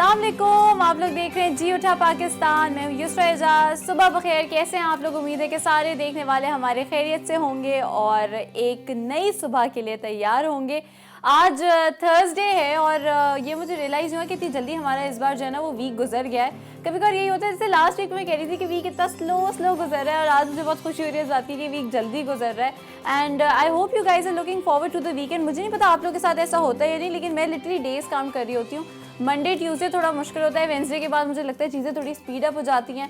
अस्सलाम वालेकुम, आप लोग देख रहे हैं जी उठा पाकिस्तान। मैं युसरा एजाज। सुबह बखैर, कैसे हैं आप लोग? उम्मीद है कि सारे देखने वाले हमारे खैरियत से होंगे और एक नई सुबह के लिए तैयार होंगे। आज थर्सडे है और ये मुझे रियलाइज़ हुआ कि इतनी जल्दी हमारा इस बार जो है ना वो वीक गुजर गया है। कभी कभार यही होता है, जैसे लास्ट वीक में कह रही थी कि वीक इतना स्लो गुजर रहा है और आज मुझे बहुत खुशी हो रही है इस बात की कि वीक जल्दी गुजर रहा है। And I hope you guys are looking forward to the weekend. मुझे नहीं पता आप लोगों के साथ ऐसा होता है या नहीं, लेकिन मैं लिटरली डेज काउंट कर रही होती हूँ। मंडे ट्यूसडे थोड़ा मुश्किल होता है, वेंसडे के बाद मुझे लगता है चीज़ें थोड़ी स्पीड अप हो जाती हैं।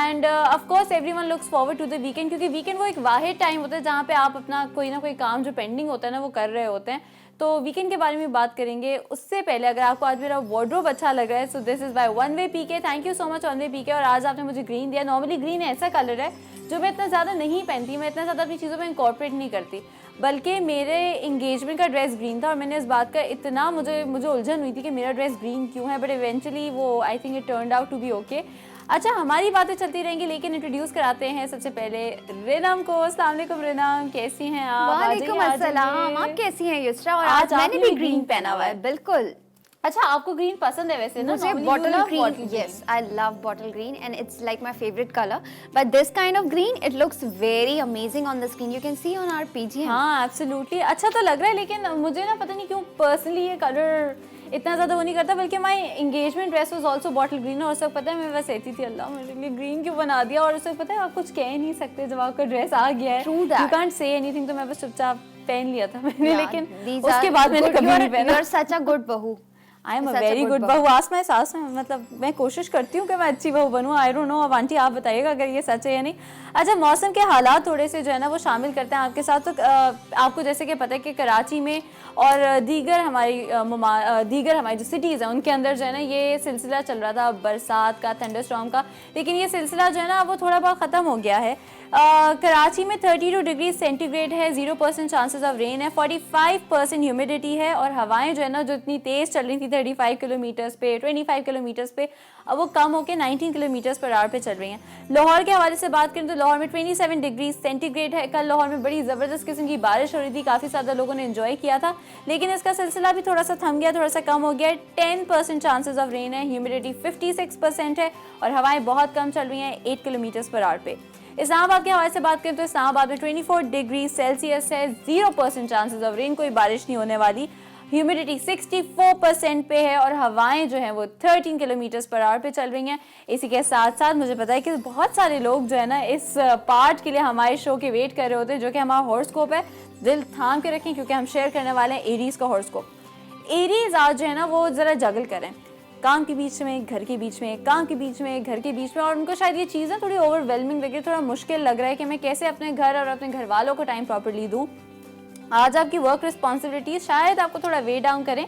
And of course everyone looks forward to the weekend, क्योंकि वीकेंड वो एक वाहिद टाइम होता है जहाँ पे आप अपना कोई ना कोई काम जो पेंडिंग होता है ना वो कर रहे होते हैं। तो वीकेंड के बारे में बात करेंगे। उससे पहले अगर आपको आज मेरा वार्डरोब अच्छा लग रहा है, so this is by one way PK. Thank you so much one way PK. और आज आपने मुझे ग्रीन दिया। नॉर्मली ग्रीन ऐसा कलर है जो मैं इतना ज़्यादा नहीं पहनती, मैं इतना ज़्यादा अपनी चीज़ों में इंकॉर्पोरेट नहीं करती, बल्कि मेरे इंगेजमेंट का ड्रेस ग्रीन था और मैंने इस बात का इतना मुझे उलझन हुई थी कि मेरा ड्रेस ग्रीन क्यों है, बट इवेंचुअली वो I think it turned out to be okay. अच्छा, हमारी बातें चलती रहेंगी, लेकिन इंट्रोड्यूस कराते हैं सबसे पहले रिनम को। अस्सलाम वालेकुम रिनम, कैसी हैं आप? वालेकुम अस्सलाम, आप कैसी हैं युसरा? और आज मैंने भी ग्रीन पहना हुआ है। बिल्कुल। अच्छा, आपको ग्रीन पसंद है वैसे ना? मुझे bottle green, yes I love bottle green and it's like my favourite colour, but this kind of green it looks very amazing on the screen, you can see on our PG. हाँ absolutely, अच्छा तो लग रहा है, लेकिन मुझे ना पता नहीं क्यों पर्सनली ये कलर इतना ज़्यादा वो नहीं करता, बल्कि my engagement dress was also bottle green. और सब पता है मैं बस ऐसी थी, अल्लाह मेरे लिए ग्रीन क्यों बना दिया। और उससे पता है आप कुछ कह नहीं सकते जब आपका ड्रेस आ गया है, यू कांट से एनीथिंग। तो मैं बस चुपचाप पहन लिया था मैंने, लेकिन उसके बाद मैंने कभी नहीं पहना। You are such a good बहू। I am a very good बहू। आस में सास में, मतलब मैं कोशिश करती हूँ कि मैं अच्छी बहू बनूँ। आई डोंट नो, अब आंटी आप बताइएगा अगर ये सच है या नहीं। अच्छा, मौसम के हालात थोड़े से जो है ना वो शामिल करते हैं आपके साथ। तो आपको जैसे कि पता है कि कराची में और दीगर हमारी जो सिटीज़ हैं उनके अंदर जो है ना ये सिलसिला चल रहा था बरसात का, थंडरस्टॉर्म का, लेकिन ये सिलसिला जो है ना वो थोड़ा बहुत ख़त्म हो गया है। कराची में 32 डिग्री सेंटीग्रेड है, 0% चांसेस ऑफ रेन है, 45% ह्यूमिडिटी है और हवाएं जो है ना जो इतनी तेज़ चल रही थी 35 किलोमीटर्स पे, 25 किलोमीटर्स पे, अब वो कम होकर 19 किलोमीटर्स पर आवर पे चल रही हैं। लाहौर के हवाले से बात करें तो लाहौर में 27 डिग्री सेंटीग्रेड है। कल लाहौर में बड़ी ज़बरदस्त किस्म की बारिश हो रही थी, काफ़ी ज़्यादा लोगों ने एंजॉय किया था, लेकिन इसका सिलसिला भी थोड़ा सा थम गया, थोड़ा सा कम हो गया। 10% चांसेस ऑफ रेन है, ह्यूमिडिटी 56% है और हवाएं बहुत कम चल रही हैं 8 किलोमीटर्स पर आवर पे। इस्लामाबाद के हवाले से बात करें तो इस्लामाबाद में 24 डिग्री सेल्सियस है, 0% चांसेस ऑफ रेन, कोई बारिश नहीं होने वाली। ह्यूमिडिटी 64% पे है और हवाएं जो हैं वो 13 किलोमीटर्स पर आवर पे चल रही हैं। इसी के साथ साथ मुझे पता है कि बहुत सारे लोग जो है ना इस पार्ट के लिए हमारे शो के वेट कर रहे होते हैं, जो कि हमारा हॉरोस्कोप है। दिल थाम के रखें क्योंकि हम शेयर करने वाले हैं एरीज का हॉरोस्कोप। एरीज आज जो है ना वो ज़रा जगल करें, काम के बीच में, घर के बीच में, काम के बीच में, घर के बीच में, और उनको शायद ये चीज़ें थोड़ी ओवरवेलमिंग लग रही है, थोड़ा मुश्किल लग रहा है कि मैं कैसे अपने घर और अपने घर वालों को टाइम प्रॉपर्ली दूँ। आज आपकी वर्क रिस्पॉन्सिबिलिटीज शायद आपको थोड़ा वे डाउन करें,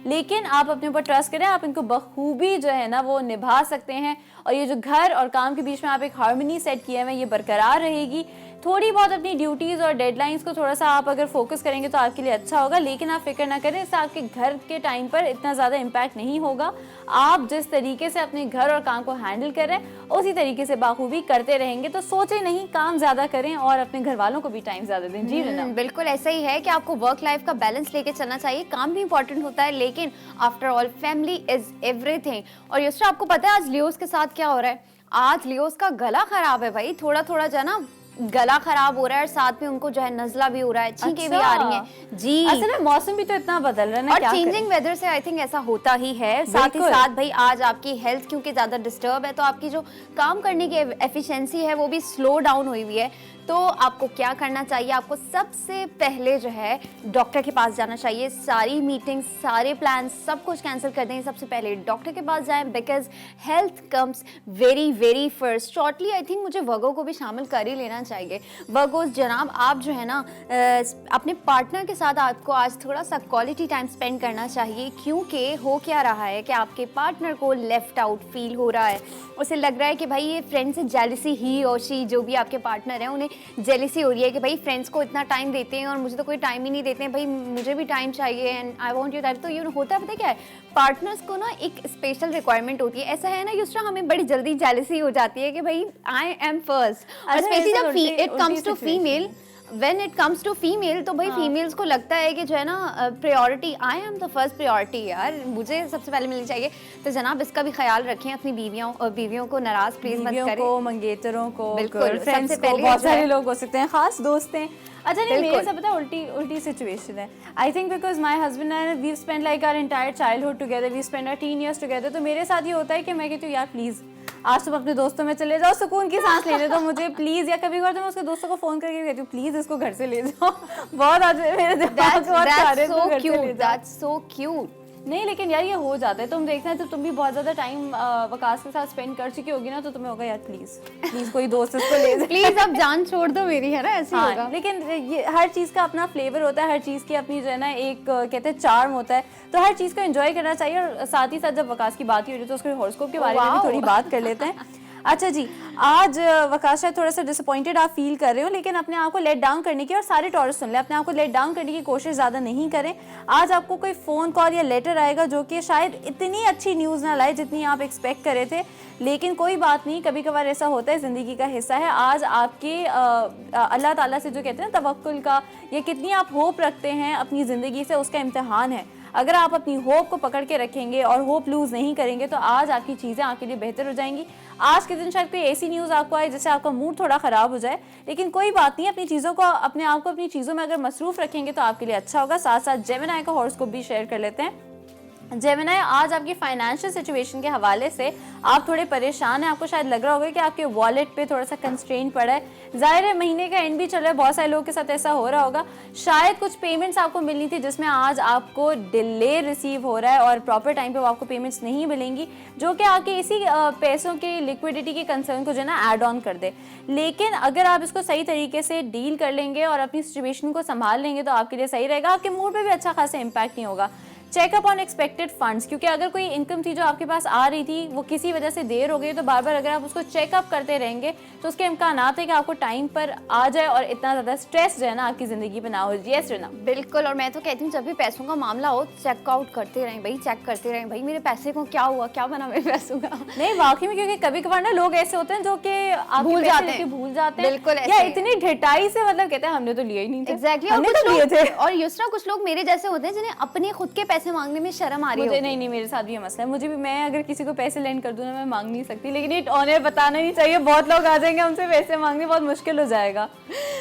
लेकिन आप अपने ऊपर ट्रस्ट करें, आप इनको बखूबी जो है ना वो निभा सकते हैं। और ये जो घर और काम के बीच में आप एक हार्मनी सेट किए हुए हैं ये बरकरार रहेगी। थोड़ी बहुत अपनी ड्यूटीज़ और डेडलाइंस को थोड़ा सा आप अगर फोकस करेंगे तो आपके लिए अच्छा होगा, लेकिन आप फिक्र ना करें, इससे आपके घर के टाइम पर इतना ज़्यादा इम्पैक्ट नहीं होगा। आप जिस तरीके से अपने घर और काम को हैंडल कर रहे हैं उसी तरीके से बाखूबी करते रहेंगे तो सोचें नहीं, काम ज़्यादा करें और अपने घर वालों को भी टाइम ज़्यादा दें। जी रिना, बिल्कुल ऐसा ही है कि आपको वर्क लाइफ का बैलेंस लेके चलना चाहिए। काम भी इंपॉर्टेंट होता है, लेकिन after all family is everything. और युसरा, आपको पता है आज लियोस के साथ क्या हो रहा है? आज लियोस का गला खराब है भाई, थोड़ा थोड़ा जो है ना गला खराब हो रहा है और साथ में उनको जो है नजला भी हो रहा है, छींकें भी आ रही हैं। जी, असल में मौसम भी तो इतना बदल रहा है ना, और चेंजिंग वेदर से आई थिंक ऐसा होता ही है। साथ ही साथ भाई आज आपकी हेल्थ क्योंकि ज्यादा डिस्टर्ब है तो आपकी जो काम करने की एफिशिएंसी है वो भी स्लो डाउन हुई हुई है। तो आपको क्या करना चाहिए? आपको सबसे पहले जो है डॉक्टर के पास जाना चाहिए। सारी मीटिंग, सारे प्लान, सब कुछ कैंसिल कर दें, सबसे पहले डॉक्टर के पास जाएं, because health comes very very first. Shortly I think मुझे वर्गो को भी शामिल कर ही लेना चाहिए। वर्गोस जनाब, आप जो है ना अपने पार्टनर के साथ आपको आज थोड़ा सा क्वालिटी टाइम स्पेंड करना चाहिए, क्योंकि हो क्या रहा है कि आपके पार्टनर को लेफ्ट आउट फील हो रहा है। उसे लग रहा है कि भाई ये फ्रेंड से जेलसी, ही और शी जो भी आपके पार्टनर हैं उन्हें जेलसी हो रही है कि भाई फ्रेंड्स को इतना टाइम देते हैं और मुझे तो कोई टाइम ही नहीं देते हैं, भाई मुझे भी टाइम चाहिए and I want you time. तो ये होता है, पता है क्या है, पार्टनर्स को ना एक स्पेशल रिक्वायरमेंट होती है। ऐसा है ना युसरा, हमें बड़ी जल्दी जेलसी हो जाती है कि भाई आई एम फर्स्ट, और स्पेशली जब it comes to female when it comes to female तो भाई फीमेल्स को लगता है कि जो है ना priority, I am the first priority यार, मुझे सबसे पहले मिलनी चाहिए। तो जनाब इसका भी ख्याल रखें, अपनी बीवियों को नाराज प्लीज मत करें, को, मंगेतरों को, बिल्कुल, फ्रेंड्स सबसे को, पहले बहुत सारे लोग हो सकते हैं, खास दोस्त हैं। अच्छा नहीं, मेरे बिल्कुल। साथ पता है उल्टी सिचुएशन है। I think because my husband and we spend like our entire childhood together, we spend our teen years together. तो मेरे साथ ये होता है कि मैं कहती हूँ यार प्लीज़ आज तुम अपने दोस्तों में चले जाओ, सुकून की सांस लेने दो मुझे प्लीज़। या कभी कभार तो मैं उसके दोस्तों को फ़ोन करके कहती हूँ प्लीज़ इसको घर से ले जाओ। बहुत आज मेरे दिमाग में बहुत सारे इसको घर से ले जाओ। That's so cute. नहीं लेकिन यार ये हो जाता है, तुम देखना है, जब तुम भी बहुत ज़्यादा टाइम वकास के साथ स्पेंड कर चुकी होगी ना, तो तुम्हें होगा यार प्लीज़ कोई दोस्त इसको ले जाए। प्लीज अब जान छोड़ दो मेरी, है ना, ऐसे हाँ, होगा। लेकिन ये हर चीज़ का अपना फ्लेवर होता है, हर चीज़ की अपनी जो है ना एक कहते हैं चार्म होता है, तो हर चीज़ को एंजॉय करना चाहिए। और साथ ही साथ जब वकास की बात ही हो रही है तो उसके हॉरोस्कोप के बारे में भी थोड़ी बात कर लेते हैं। अच्छा जी, आज वकास शायद थोड़ा सा डिसअपॉइंटेड आप फील कर रहे हो, लेकिन अपने आप को लेट डाउन करने की, और सारे टॉरस सुन ले, अपने आप को लेट डाउन करने की कोशिश ज़्यादा नहीं करें। आज आपको कोई फ़ोन कॉल या लेटर आएगा जो कि शायद इतनी अच्छी न्यूज़ ना लाए जितनी आप एक्सपेक्ट कर रहे थे, लेकिन कोई बात नहीं, कभी कभार ऐसा होता है, ज़िंदगी का हिस्सा है। आज आपके अल्लाह ताला से जो कहते हैं तवक्कुल का, या कितनी आप होप रखते हैं अपनी ज़िंदगी से, उसका इम्तिहान है। अगर आप अपनी होप को पकड़ के रखेंगे और होप लूज़ नहीं करेंगे तो आज आपकी चीज़ें आपके लिए बेहतर हो जाएंगी। आज के दिन शायद कोई ऐसी न्यूज़ आपको आए जिससे आपका मूड थोड़ा ख़राब हो जाए, लेकिन कोई बात नहीं, अपनी चीज़ों को, अपने आप को अपनी चीज़ों में अगर मसरूफ़ रखेंगे तो आपके लिए अच्छा होगा। साथ साथ जेमिनी का हॉरोस्कोप भी शेयर कर लेते हैं। जेमिनी, आज आपकी फाइनेंशियल सिचुएशन के हवाले से आप थोड़े परेशान हैं। आपको शायद लग रहा होगा कि आपके वॉलेट पे थोड़ा सा कंस्ट्रेंट पड़ा है। ज़ाहिर है महीने का एंड भी चल रहा है, बहुत सारे लोगों के साथ ऐसा हो रहा होगा। शायद कुछ पेमेंट्स आपको मिलनी थी जिसमें आज आपको डिले रिसीव हो रहा है और प्रॉपर टाइम पे वो आपको पेमेंट्स नहीं मिलेंगी, जो कि आपके इसी पैसों के लिक्विडिटी के कंसर्न को जो है ना ऐड ऑन कर दे। लेकिन अगर आप इसको सही तरीके से डील कर लेंगे और अपनी सिचुएशन को संभाल लेंगे तो आपके लिए सही रहेगा। आपके मूड पे भी अच्छा खासा इम्पैक्ट नहीं होगा। चेकअप ऑन एक्सपेक्टेड फंड्स, क्योंकि अगर कोई इनकम थी जो आपके पास आ रही थी वो किसी वजह से देर हो गई, तो बार बार अगर आप उसको चेकअप करते रहेंगे तो उसके इम्कानात है कि आपको टाइम पर आ जाए और इतना ज़्यादा स्ट्रेस जो है ना आपकी ज़िंदगी पे ना हो। यस ना, बिल्कुल। और मैं तो कहती हूँ जब भी पैसों का मामला हो चेकआउट करते रहें भाई, चेक करते रहें भाई, मेरे पैसे को क्या हुआ, क्या बना मेरे पैसों का। नहीं वाकई में, क्योंकि कभी कभार ना लोग ऐसे होते हैं जो कि भूल जाते हैं, बिल्कुल, या इतनी ढिठाई से मतलब कहते हैं हमने तो लिए ही नहीं थे। एग्जैक्टली। हमने तो लिए थे। और यूसरा कुछ लोग मेरे जैसे होते हैं जिन्हें अपने खुद के पैसे मांगने में शर्म आ रही है। नहीं, मेरे साथ भी ये मसला है। मुझे भी, मैं अगर किसी को पैसे लेंड कर दूं ना, मैं मांग नहीं सकती, लेकिन ये ऑनर बताना नहीं चाहिए, बहुत लोग आ जाएंगे हमसे पैसे मांगने, बहुत मुश्किल हो जाएगा।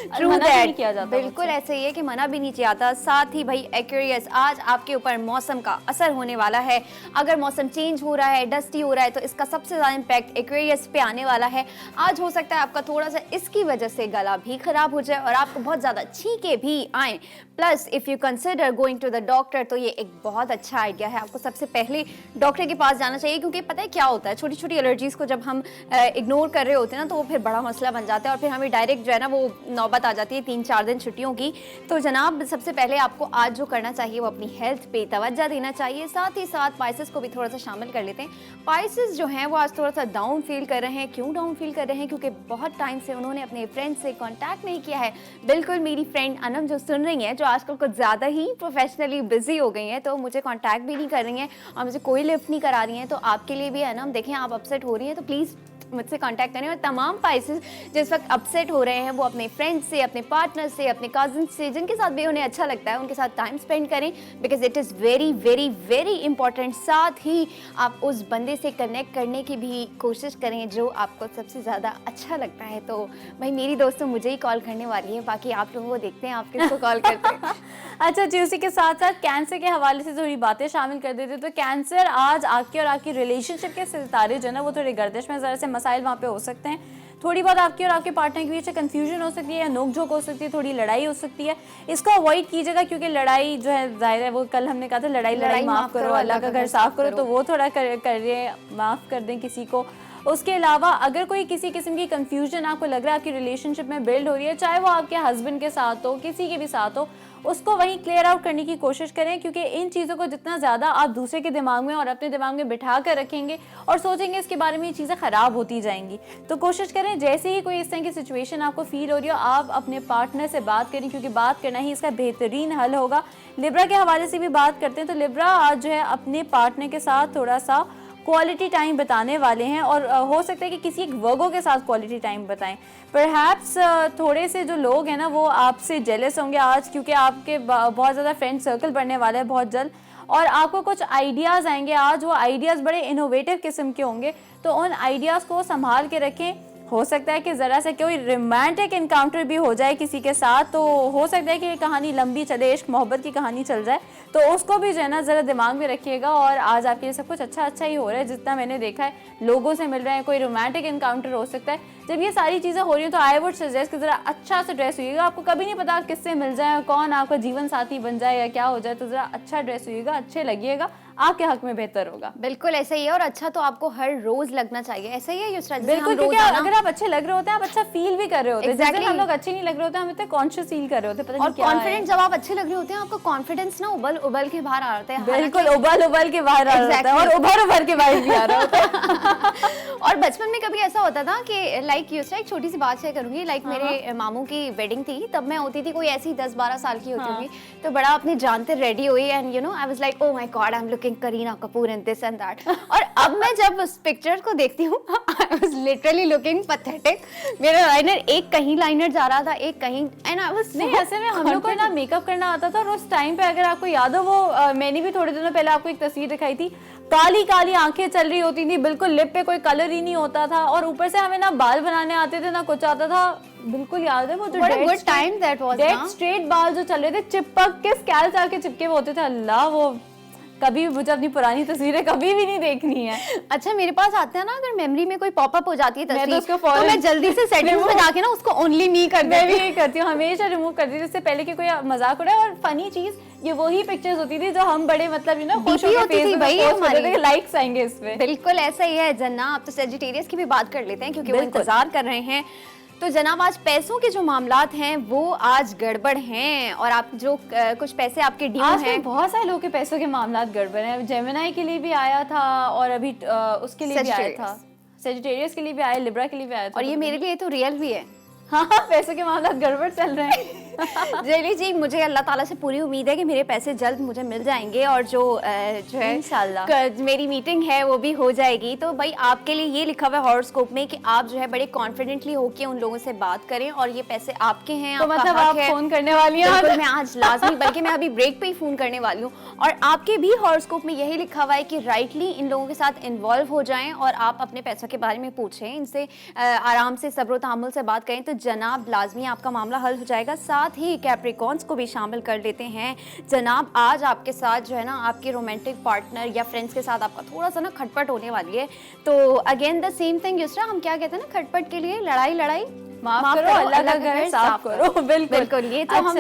किया जाता, बिल्कुल ऐसे ही है कि मना भी नहीं किया जाता। साथ ही भाई एक्वेरियस, आज आपके ऊपर मौसम का असर होने वाला है। अगर मौसम चेंज हो रहा है, डस्टी हो रहा है, तो इसका सबसे ज्यादा इम्पैक्ट एक्वेरियस पे आने वाला है। आज हो सकता है आपका थोड़ा सा इसकी वजह से गला भी खराब हो जाए और आपको बहुत ज्यादा छींके भी आए। Plus if you consider going to the doctor, तो ये एक बहुत अच्छा आइडिया है। आपको सबसे पहले डॉक्टर के पास जाना चाहिए, क्योंकि पता है क्या होता है, छोटी छोटी एलर्जीज को जब हम इग्नोर कर रहे होते हैं ना, तो वो फिर बड़ा मसला बन जाता है और फिर हमें डायरेक्ट जो है ना वो नौबत आ जाती है 3-4 दिन छुट्टियों की। तो जनाब सबसे पहले आपको आज जो करना चाहिए वो अपनी हेल्थ पे तवज्जो देना चाहिए। साथ ही साथ पाइसेस को भी थोड़ा सा शामिल कर लेते हैं। पाइसेस जो हैं वो आज थोड़ा सा डाउन फील कर रहे हैं। क्यों डाउन फील कर रहे हैं? क्योंकि बहुत टाइम से उन्होंने अपने फ्रेंड से कॉन्टैक्ट नहीं किया है। बिल्कुल मेरी फ्रेंड अनम जो सुन रही हैं, जो आजकल कुछ ज़्यादा ही प्रोफेशनली बिजी हो गई हैं, तो मुझे कॉन्टैक्ट भी नहीं कर रही हैं और मुझे कोई लिफ्ट नहीं करा रही हैं, तो आपके लिए भी है ना, देखें आप अपसेट हो रही हैं तो प्लीज़ मुझसे कांटेक्ट करें। और तमाम पाइसेस जिस वक्त अपसेट हो रहे हैं वो अपने फ्रेंड्स से, अपने पार्टनर से, अपने कजिन से, जिनके साथ भी उन्हें अच्छा लगता है, उनके साथ टाइम स्पेंड करें, because it is very very very important. साथ ही आप उस बंदे से कनेक्ट करने की भी कोशिश करें जो आपको सबसे ज़्यादा अच्छा लगता है। तो भाई मेरी दोस्तों मुझे ही कॉल करने वाली है, बाकी आप लोगों को देखते हैं आप किसको कॉल करते हैं। अच्छा जी, उसी के साथ साथ कैंसर के हवाले से थोड़ी बातें शामिल कर देते। तो कैंसर, आज आपके और आपकी रिलेशनशिप के सितारे जो है ना वो थोड़े गर्दिश में, ज़रा से मसाइल वहाँ पे हो सकते हैं। थोड़ी बहुत आपकी और आपके पार्टनर के बीच कंफ्यूजन हो सकती है या नोक-झोंक हो सकती है, थोड़ी लड़ाई हो सकती है। इसको अवॉइड कीजिएगा, क्योंकि लड़ाई जो है जाहिर है वो कल हमने कहा था लड़ाई माफ़ करो, अल्लाह का घर साफ करो, तो वो थोड़ा करिए, माफ़ कर दें किसी को। उसके अलावा अगर कोई किसी किस्म की कंफ्यूजन आपको लग रहा है आपकी रिलेशनशिप में बिल्ड हो रही है, चाहे वो आपके हस्बैंड के साथ हो, किसी के भी साथ हो, उसको वहीं क्लियर आउट करने की कोशिश करें, क्योंकि इन चीज़ों को जितना ज़्यादा आप दूसरे के दिमाग में और अपने दिमाग में बिठा कर रखेंगे और सोचेंगे इसके बारे में, ये चीज़ें ख़राब होती जाएंगी। तो कोशिश करें जैसे ही कोई इस तरह की सिचुएशन आपको फील हो रही हो, आप अपने पार्टनर से बात करें, क्योंकि बात करना ही इसका बेहतरीन हल होगा। लिब्रा के हवाले से भी बात करते हैं। तो लिब्रा, आज जो है अपने पार्टनर के साथ थोड़ा सा क्वालिटी टाइम बताने वाले हैं, और हो सकता है कि किसी एक वर्गो के साथ क्वालिटी टाइम बताएं। परहैप्स थोड़े से जो लोग हैं ना वो आपसे जेलस होंगे आज, क्योंकि आपके बहुत ज़्यादा फ्रेंड सर्कल बढ़ने वाला है बहुत जल्द, और आपको कुछ आइडियाज़ आएंगे आज। वो आइडियाज़ बड़े इनोवेटिव किस्म के होंगे, तो उन आइडियाज़ को संभाल के रखें। हो सकता है कि ज़रा से कोई रोमांटिक इनकाउंटर भी हो जाए किसी के साथ, तो हो सकता है कि ये कहानी लंबी चले, इश्क मोहब्बत की कहानी चल जाए, तो उसको भी जो है ना ज़रा दिमाग में रखिएगा। और आज आपके लिए सब कुछ अच्छा ही हो रहा है, जितना मैंने देखा है लोगों से मिल रहे हैं, कोई रोमांटिक इनकाउंटर हो सकता है। जब ये सारी चीज़ें हो रही हैं तो आई वुड सजेस्ट कि ज़रा अच्छा से ड्रेस होइएगा। आपको कभी नहीं पता किससे मिल जाए, कौन आपका जीवन साथी बन जाए या क्या हो जाए, तो ज़रा अच्छा ड्रेस होइएगा, अच्छे लगिएगा, आपके हक में बेहतर होगा। बिल्कुल ऐसा ही है, और अच्छा तो आपको हर रोज लगना चाहिए, ऐसा ही है युसरा। बिल्कुल, क्योंकि अगर आप अच्छे लग रहे होते हैं, आप अच्छा फील भी कर रहे होते हैं। Exactly. हम लोग अच्छे नहीं लग रहे होते, हम इतने कॉन्शियस फील कर रहे होते हैं, पता और नहीं क्या है। कॉन्फिडेंट जब आप अच्छे लग रहे होते हैं, आपका कॉन्फिडेंस ना उबल उबल के बाहर आ रहा है। बिल्कुल उबल के बाहर आ रहा है, और उभर के बाहर भी आ रहा होता है। और बचपन में कभी ऐसा होता था कि लाइक युसरा, एक छोटी सी बात शेयर करूंगी। लाइक मेरे मामू की वेडिंग थी, तब मैं होती थी कोई ऐसी 10-12 साल की होती होगी, तो बड़ा अपने जानते रेडी हुई, and you know I was like, oh my God, I am looking Kareena Kapoor and this and that. और अब मैं जब उस पिक्चर को देखती हूँ, I was literally looking pathetic. मेरा लाइनर एक कहीं लाइनर जा रहा था, एक कहीं, एंड आई वाज नहीं, ऐसे में हम लोग को ना मेकअप करना आता था, और उस टाइम पे अगर आपको याद हो, वो मैंने भी थोड़े दिनों पहले आपको एक तस्वीर दिखाई थी, काली काली आंखें चल रही होती थी, बिल्कुल लिप पे कोई कलर ही नहीं होता था, और ऊपर से हमें ना बाल बनाने आते थे ना कुछ आता था। बिल्कुल याद है वो जो गुड टाइम दैट वाज ना, डेड स्ट्रेट बाल जो चल रहे थे, चिपक के स्कैल्प से आके चिपके होते थे। अल्लाह, वो कभी मुझे अपनी पुरानी तस्वीरें कभी भी नहीं देखनी है। अच्छा, मेरे पास आते हैं ना, अगर मेमोरी में कोई पॉपअप हो जाती है तस्वीर, तो मैं जल्दी से सेटिंग्स में जाके ना उसको ओनली मी कर देती हूं। मैं भी यही करती हूँ, हमेशा रिमूव करती थी, जिससे पहले कि कोई मजाक उड़ाए। और फनी चीज, ये वही पिक्चर्स होती थी जो हम बड़े मतलब यू नो खुश होकर फेसबुक पे पोस्ट करते थे, लाइक्स आएंगे इस पे। बिल्कुल ऐसा ही है जन्ना। आप तो सेजिटेरियस की भी बात कर लेते हैं, क्योंकि वो इंतजार कर रहे हैं। तो जनाब, आज पैसों के जो मामलात हैं वो आज गड़बड़ हैं, और आप जो कुछ पैसे आपके ड्यू हैं। बहुत सारे लोगों के पैसों के मामलात गड़बड़ हैं। जेमिनाई के लिए भी आया था, और अभी उसके लिए भी आया था, सेजिटेरियस के लिए भी आया, लिब्रा के लिए भी आया था, और ये मेरे लिए तो रियल भी है। हाँ, पैसों के मामलात गड़बड़ चल रहे हैं। जैली जी, मुझे अल्लाह ताला से पूरी उम्मीद है कि मेरे पैसे जल्द मुझे मिल जाएंगे, और जो है इंशाल्लाह मेरी मीटिंग है वो भी हो जाएगी। तो भाई, आपके लिए ये लिखा हुआ है हॉरोस्कोप में कि आप जो है बड़े कॉन्फिडेंटली होके उन लोगों से बात करें, और ये पैसे आपके हैं। तो मतलब आप फोन करने वाली हैं? बिल्कुल, मैं आज लाजमी, बल्कि मैं अभी ब्रेक पे ही फोन करने वाली हूँ। और आपके भी हॉरोस्कोप में यही लिखा हुआ है कि राइटली इन लोगों के साथ इन्वॉल्व हो जाएं, और आप अपने पैसों के बारे में पूछें, इनसे आराम से सब्र तहम्मुल से बात करें, तो जनाब लाजमी आपका मामला हल हो जाएगा। साथ ही कैप्रिकॉर्न्स को भी शामिल कर लेते हैं। जनाब, आज आपके साथ जो है ना, आपके रोमांटिक पार्टनर या फ्रेंड्स के साथ आपका थोड़ा सा ना खटपट होने वाली है। तो again the same thing Yusra, हम क्या कहते हैं ना, खटपट के लिए लड़ाई माफ करो, अल्लाह का घर साफ करो। बिल्कुल, ये तो हम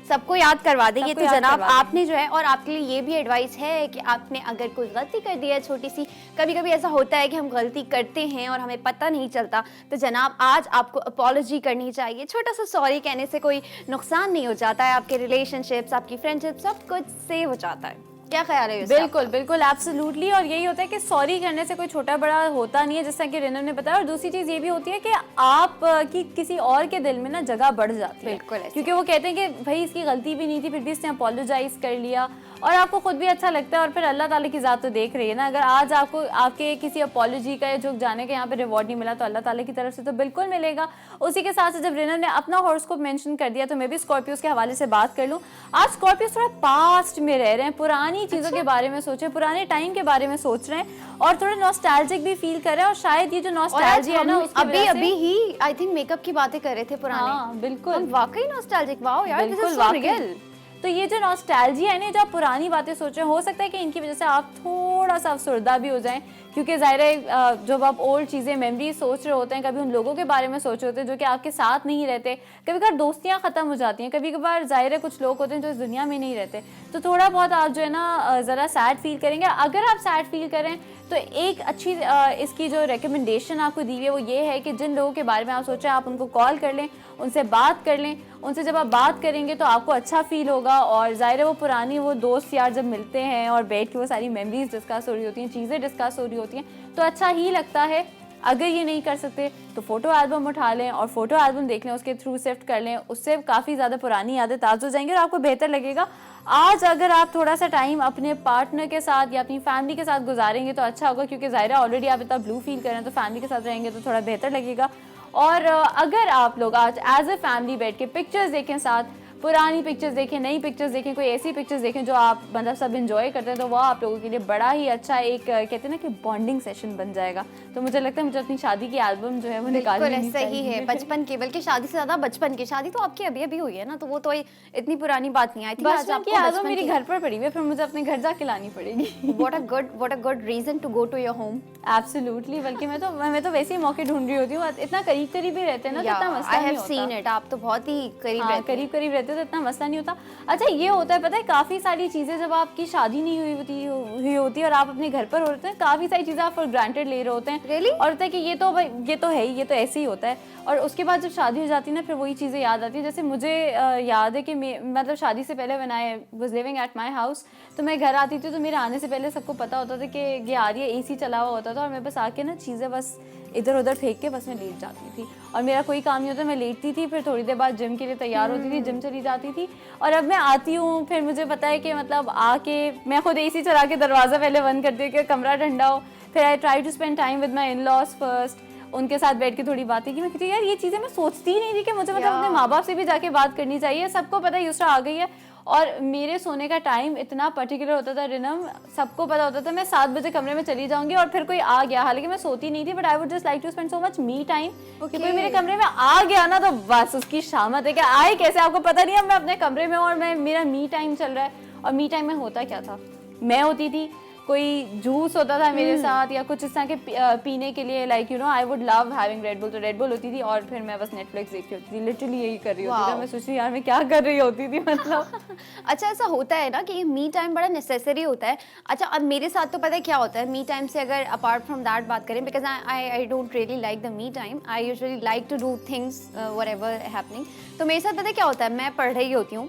सबको याद करवा देंगे। तो जनाब, आपने जो है, और आपके लिए ये भी एडवाइस है कि आपने अगर कोई गलती कर दी है छोटी सी, कभी कभी ऐसा होता है कि हम गलती करते हैं और हमें पता नहीं चलता, तो जनाब आज आपको अपॉलॉजी करनी चाहिए। छोटा सा सॉरी कहने से कोई नुकसान नहीं हो जाता है, आपके रिलेशनशिप्स, आपकी फ्रेंडशिप, सब कुछ सेव हो जाता है। क्या ख्याल है? बिल्कुल एब्सोल्युटली। और यही होता है कि सॉरी करने से कोई छोटा बड़ा होता नहीं है, जैसा कि रिनम ने बताया। और दूसरी चीज़ ये भी होती है कि आप की किसी और के दिल में ना जगह बढ़ जाती है। बिल्कुल, क्योंकि वो कहते हैं कि भाई इसकी गलती भी नहीं थी, फिर भी इसने अपोलोजाइज कर लिया, और आपको खुद भी अच्छा लगता है। और फिर अल्लाह ताला की ज़ात तो देख रही है ना, अगर आज आपको आपके किसी अपोलॉजी का या झुक जाने का यहाँ पे रिवॉर्ड नहीं मिला, तो अल्लाह ताला की तरफ से तो बिल्कुल मिलेगा। उसी के साथ जब रिनम ने अपना हॉरोस्कोप मेंशन कर दिया, तो मैं भी स्कॉर्पियोस के हवाले से बात कर लूँ। आज स्कॉर्पियोस थोड़ा पास्ट में रह रहे हैं, पुरानी चीज़ों के बारे में सोचे, पुराने टाइम के बारे में सोच रहे हैं, और थोड़ा नॉस्टैल्जिक भी फील कर रहे हैं। और शायद ये जो नॉस्टैल्जिया है ना, अभी ही आई थिंक मेकअप की बातें कर रहे थे पुराने। हाँ, बिल्कुल, वाकई नॉस्टैल्जिक। वाओ यार, दिस इज सो रियल। तो ये जो नॉस्टैल्जिया है ना, जो आप पुरानी बातें सोच रहे हैं, हो सकता है कि इनकी वजह से आप थोड़ा सा अफसरदा भी हो जाएं, क्योंकि ज़ाहिर है जब आप ओल्ड चीज़ें मेमोरी सोच रहे होते हैं, कभी उन लोगों के बारे में सोच रहे होते हैं जो कि आपके साथ नहीं रहते, कभी कभार दोस्तियाँ ख़त्म हो जाती हैं, कभी कभार ज़ाहिर है कुछ लोग होते हैं जो इस दुनिया में नहीं रहते, तो थोड़ा बहुत आप जो है ना ज़रा सैड फील करेंगे। अगर आप सैड फील करें तो एक अच्छी इसकी जो रिकमेंडेशन आपको दी है वो ये है कि जिन लोगों के बारे में आप सोचें, आप उनको कॉल कर लें, उनसे बात कर लें। उनसे जब आप बात करेंगे तो आपको अच्छा फील होगा, और ज़ाहिर है वो पुरानी वो दोस्त यार जब मिलते हैं और बैठ के वो सारी मेमोरीज डिस्कस हो रही होती हैं, चीज़ें डिस्कस हो रही होती हैं, तो अच्छा ही लगता है। अगर ये नहीं कर सकते तो फ़ोटो एल्बम उठा लें और फ़ोटो एल्बम देख लें, उसके थ्रू सिफ्ट कर लें, उससे काफ़ी ज़्यादा पुरानी यादें ताज़ा हो जाएंगी और आपको बेहतर लगेगा। आज अगर आप थोड़ा सा टाइम अपने पार्टनर के साथ या अपनी फैमिली के साथ गुजारेंगे तो अच्छा होगा, क्योंकि ज़ाहिर है ऑलरेडी आप इतना ब्लू फील कर रहे हैं, तो फैमिली के साथ रहेंगे तो थोड़ा बेहतर लगेगा। और अगर आप लोग आज एज अ फैमिली बैठ के पिक्चर्स देखें, साथ पुरानी पिक्चर्स देखें, नई पिक्चर्स देखें, कोई ऐसी पिक्चर्स देखें जो आप मतलब सब इंजॉय करते हैं, तो वह आप लोगों के लिए बड़ा ही अच्छा एक कहते हैं ना कि बॉन्डिंग सेशन बन जाएगा। तो मुझे लगता है मुझे अपनी शादी की एल्बम जो है वो निकालनी चाहिए। ऐसा ही है, बचपन की, बल्कि शादी से ज्यादा बचपन की। शादी तो आपकी अभी अभी हुई है ना, तो वो तो इतनी पुरानी बात नहीं आई थी। आज आपकी एल्बम मेरे घर पर पड़ी हुई है, फिर मुझे अपने घर जाके लानी पड़ेगी। What a good reason to go to your home. Absolutely, बल्कि मैं तो वैसे ही मौके ढूंढ रही होती हूँ। इतना करीब करीब ही रहते हैं ना, तो इतना मसला नहीं होता। आई हैव सीन इट, आप तो बहुत ही करीब रहते हो, तो इतना मसला नहीं होता। अच्छा ये होता है, पता है, काफी सारी चीजें जब आपकी शादी नहीं हुई होती और आप अपने घर पर होते हैं, काफी सारी चीजें आप फॉर ग्रांटेड ले रहे होते हैं। Really? और होता है कि ये तो है ही, ये तो ऐसे ही होता है। और उसके बाद जब शादी हो जाती है ना, फिर वही चीज़ें याद आती है। जैसे मुझे याद है कि मतलब शादी से पहले when I was living at my house, तो मैं घर आती थी तो मेरे आने से पहले सबको पता होता था कि ये आ रही है, एसी चला हुआ होता था, और मैं बस आके ना चीज़ें बस इधर उधर फेंक के बस मैं लेट जाती थी, और मेरा कोई काम नहीं होता, मैं लेटती थी। फिर थोड़ी देर बाद जिम के लिए तैयार होती थी, जिम चली जाती थी। और अब मैं आती हूँ, फिर मुझे पता है कि मतलब आके मैं खुद एसी चला के दरवाज़ा पहले बंद करती हूँ कि कमरा ठंडा हो। फिर I try to spend time with my in laws first, उनके साथ बैठ के थोड़ी बातें की। मैं कहती यार ये चीज़ें मैं सोचती ही नहीं थी कि मुझे मतलब अपने माँ बाप से भी जाके बात करनी चाहिए। सबको पता है युसरा आ गई है, और मेरे सोने का टाइम इतना पर्टिकुलर होता था रिनम, सबको पता होता था मैं 7 बजे कमरे में चली जाऊंगी और फिर कोई आ गया, हालांकि मैं सोती नहीं थी, but I would just like to spend so much me time. कि कोई मेरे कमरे में आ गया ना तो बस उसकी शामत है कि आए कैसे आपको पता नहीं। अब मैं अपने कमरे में और मेरा मी टाइम चल रहा है। और मी टाइम में होता क्या था, मैं होती थी, कोई जूस होता था मेरे साथ या कुछ इस तरह के पीने के लिए, like you know I would love having red bull, तो रेड बुल होती थी और फिर मैं बस नेटफ्लिक्स देखती होती थी। लिटरली यही कर रही होती थी। मैं सोचती यार मैं क्या कर रही होती थी मतलब। अच्छा ऐसा होता है ना कि मी टाइम बड़ा नेसेसरी होता है। अच्छा अब मेरे साथ तो पता है क्या होता है, मी टाइम से अगर अपार्ट फ्रॉम दैट बात करें, because I don't really like the me time, I usually like to do things whatever happening. तो मेरे साथ पता है क्या होता है, मैं पढ़ रही होती हूँ,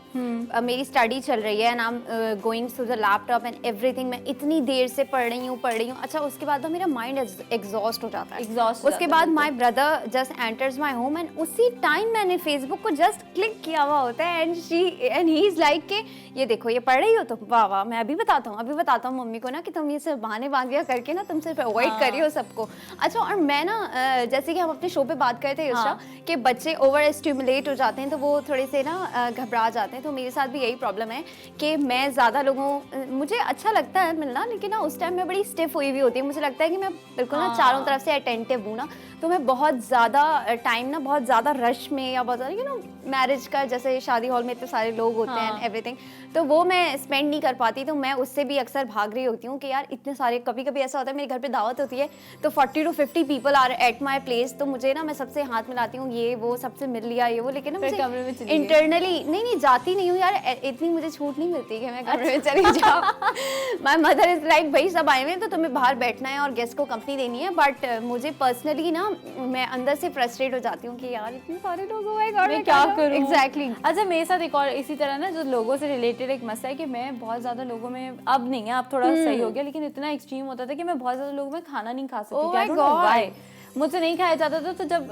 मेरी स्टडी चल रही है and I am going through the laptop and everything, मैं इतनी देर से पढ़ रही हूँ। अच्छा उसके बाद तो मेरा माइंड एग्जॉस्ट हो जाता है। उसके बाद my brother just enters my home and उसी टाइम मैंने फेसबुक को जस्ट क्लिक किया हुआ होता है एंड ही इज लाइक के ये देखो ये पढ़ रही हो, तो वाह वाह मैं अभी बताता हूँ मम्मी को ना कि तुम ये सब बहाने बांधिया करके ना तुम सिर्फ अवॉइड कर रही हो सबको। अच्छा और मैं ना जैसे कि हम अपने शो पे बात करते हैं युसरा कि बच्चे ओवर स्टिमुलेट हो जाते हैं तो वो थोड़े से ना घबरा जाते हैं। तो मेरे साथ भी यही प्रॉब्लम है कि मैं ज़्यादा लोगों, मुझे अच्छा लगता है मिलना, लेकिन ना उस टाइम मैं बड़ी स्टिफ हुई हुई होती है। मुझे लगता है कि मैं बिल्कुल ना चारों तरफ से अटेंटिव हूँ ना, तो मैं बहुत ज़्यादा टाइम ना बहुत ज़्यादा रश में या बहुत ज़्यादा यू नो मैरिज का जैसे शादी हॉल में इतने सारे लोग होते हैं एवरीथिंग, तो वो मैं स्पेंड नहीं कर पाती। तो मैं उससे भी अक्सर भाग रही होती हूँ कि यार इतने सारे, कभी कभी ऐसा होता है मेरे घर पे दावत होती है तो 40 to 50 people are at my place, तो मुझे ना मैं सबसे हाथ मिलाती हूँ, ये वो सबसे मिल लिया ये वो, लेकिन ना मुझे इंटरनली नहीं जाती नहीं हूँ यार, इतनी मुझे छूट नहीं मिलती कि मैं कमरे में चली जाऊँ। माई मदर इज लाइक भाई सब आए हुए हैं तो तुम्हें बाहर बैठना है और गेस्ट को कंपनी देनी है, बट मुझे पर्सनली ना मैं अंदर से फ्रस्ट्रेट हो जाती हूँ कि यार इतने सारे लोग हो गए, मैं क्या करूँ एग्जैक्टली। अच्छा मेरे साथ एक और इसी तरह ना जो लोगों से रिलेटेड एक मसला है कि मैं बहुत ज्यादा लोगों में, अब नहीं है अब थोड़ा सही हो गया, लेकिन इतना एक्सट्रीम होता था कि मैं बहुत ज्यादा लोगों में खाना नहीं खा सकती। मुझसे नहीं खाया जाता था। तो जब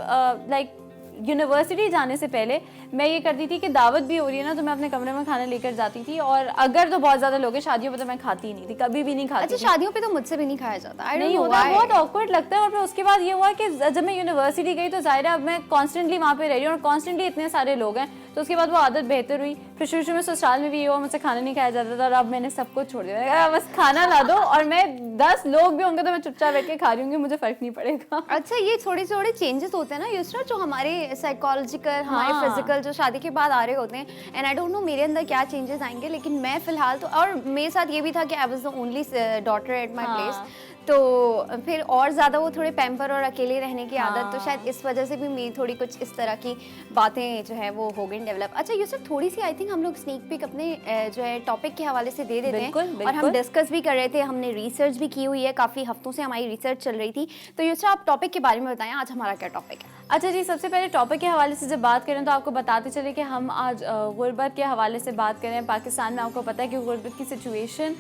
लाइक यूनिवर्सिटी जाने से पहले मैं ये करती थी कि दावत भी हो रही है ना तो मैं अपने कमरे में खाना लेकर जाती थी, और अगर तो बहुत ज्यादा लोग हैं शादियों पे तो मैं खाती ही नहीं थी, कभी भी नहीं खाती। अच्छा शादियों पे तो मुझसे भी नहीं खाया जाता, नहीं होता, बहुत ऑकवर्ड लगता है। और फिर उसके बाद ये हुआ कि जब मैं यूनिवर्सिटी गई तो जाहिर है अब मैं कॉन्स्टेंटली वहाँ पे रह रही हूँ और कॉन्स्टेंटली इतने सारे लोग हैं, तो उसके बाद वो आदत बेहतर हुई। फिर शुरू में ससुराल में भी ये हुआ, मुझसे खाना नहीं खाया जाता था, और अब मैंने सब कुछ छोड़ दिया, बस खाना ला दो और मैं 10 लोग भी होंगे तो मैं चुपचाप बैठ के खा रही हूँ, मुझे फर्क नहीं पड़ेगा। अच्छा ये थोड़े थोड़े चेंजेस होते हैं ना युसरा, जो हमारे साइकोलॉजिकल हमारे फिजिकल जो शादी के बाद आ रहे होते हैं, एंड आई डोंट नो मेरे अंदर क्या चेंजेस आएंगे, लेकिन मैं फिलहाल तो, और मेरे साथ ये भी था कि I was the only daughter at my place, तो फिर और ज़्यादा वो थोड़े पैम्पर और अकेले रहने की आदत, तो शायद इस वजह से भी मेरी थोड़ी कुछ इस तरह की बातें जो है वो हो गई डेवलप। अच्छा ये सब थोड़ी सी आई थिंक हम लोग स्नीक पिक अपने जो है टॉपिक के हवाले से दे देते हैं, और हम डिस्कस भी कर रहे थे, हमने रिसर्च भी की हुई है, काफ़ी हफ्तों से हमारी रिसर्च चल रही थी। तो युसरा आप टॉपिक के बारे में बताएं, आज हमारा क्या टॉपिक है? अच्छा जी, सबसे पहले टॉपिक के हवाले से जब बात करें तो आपको बताते चले कि हम आज गुर्बत के हवाले से बात करें। पाकिस्तान में आपको पता है कि गुर्बत की सिचुएशन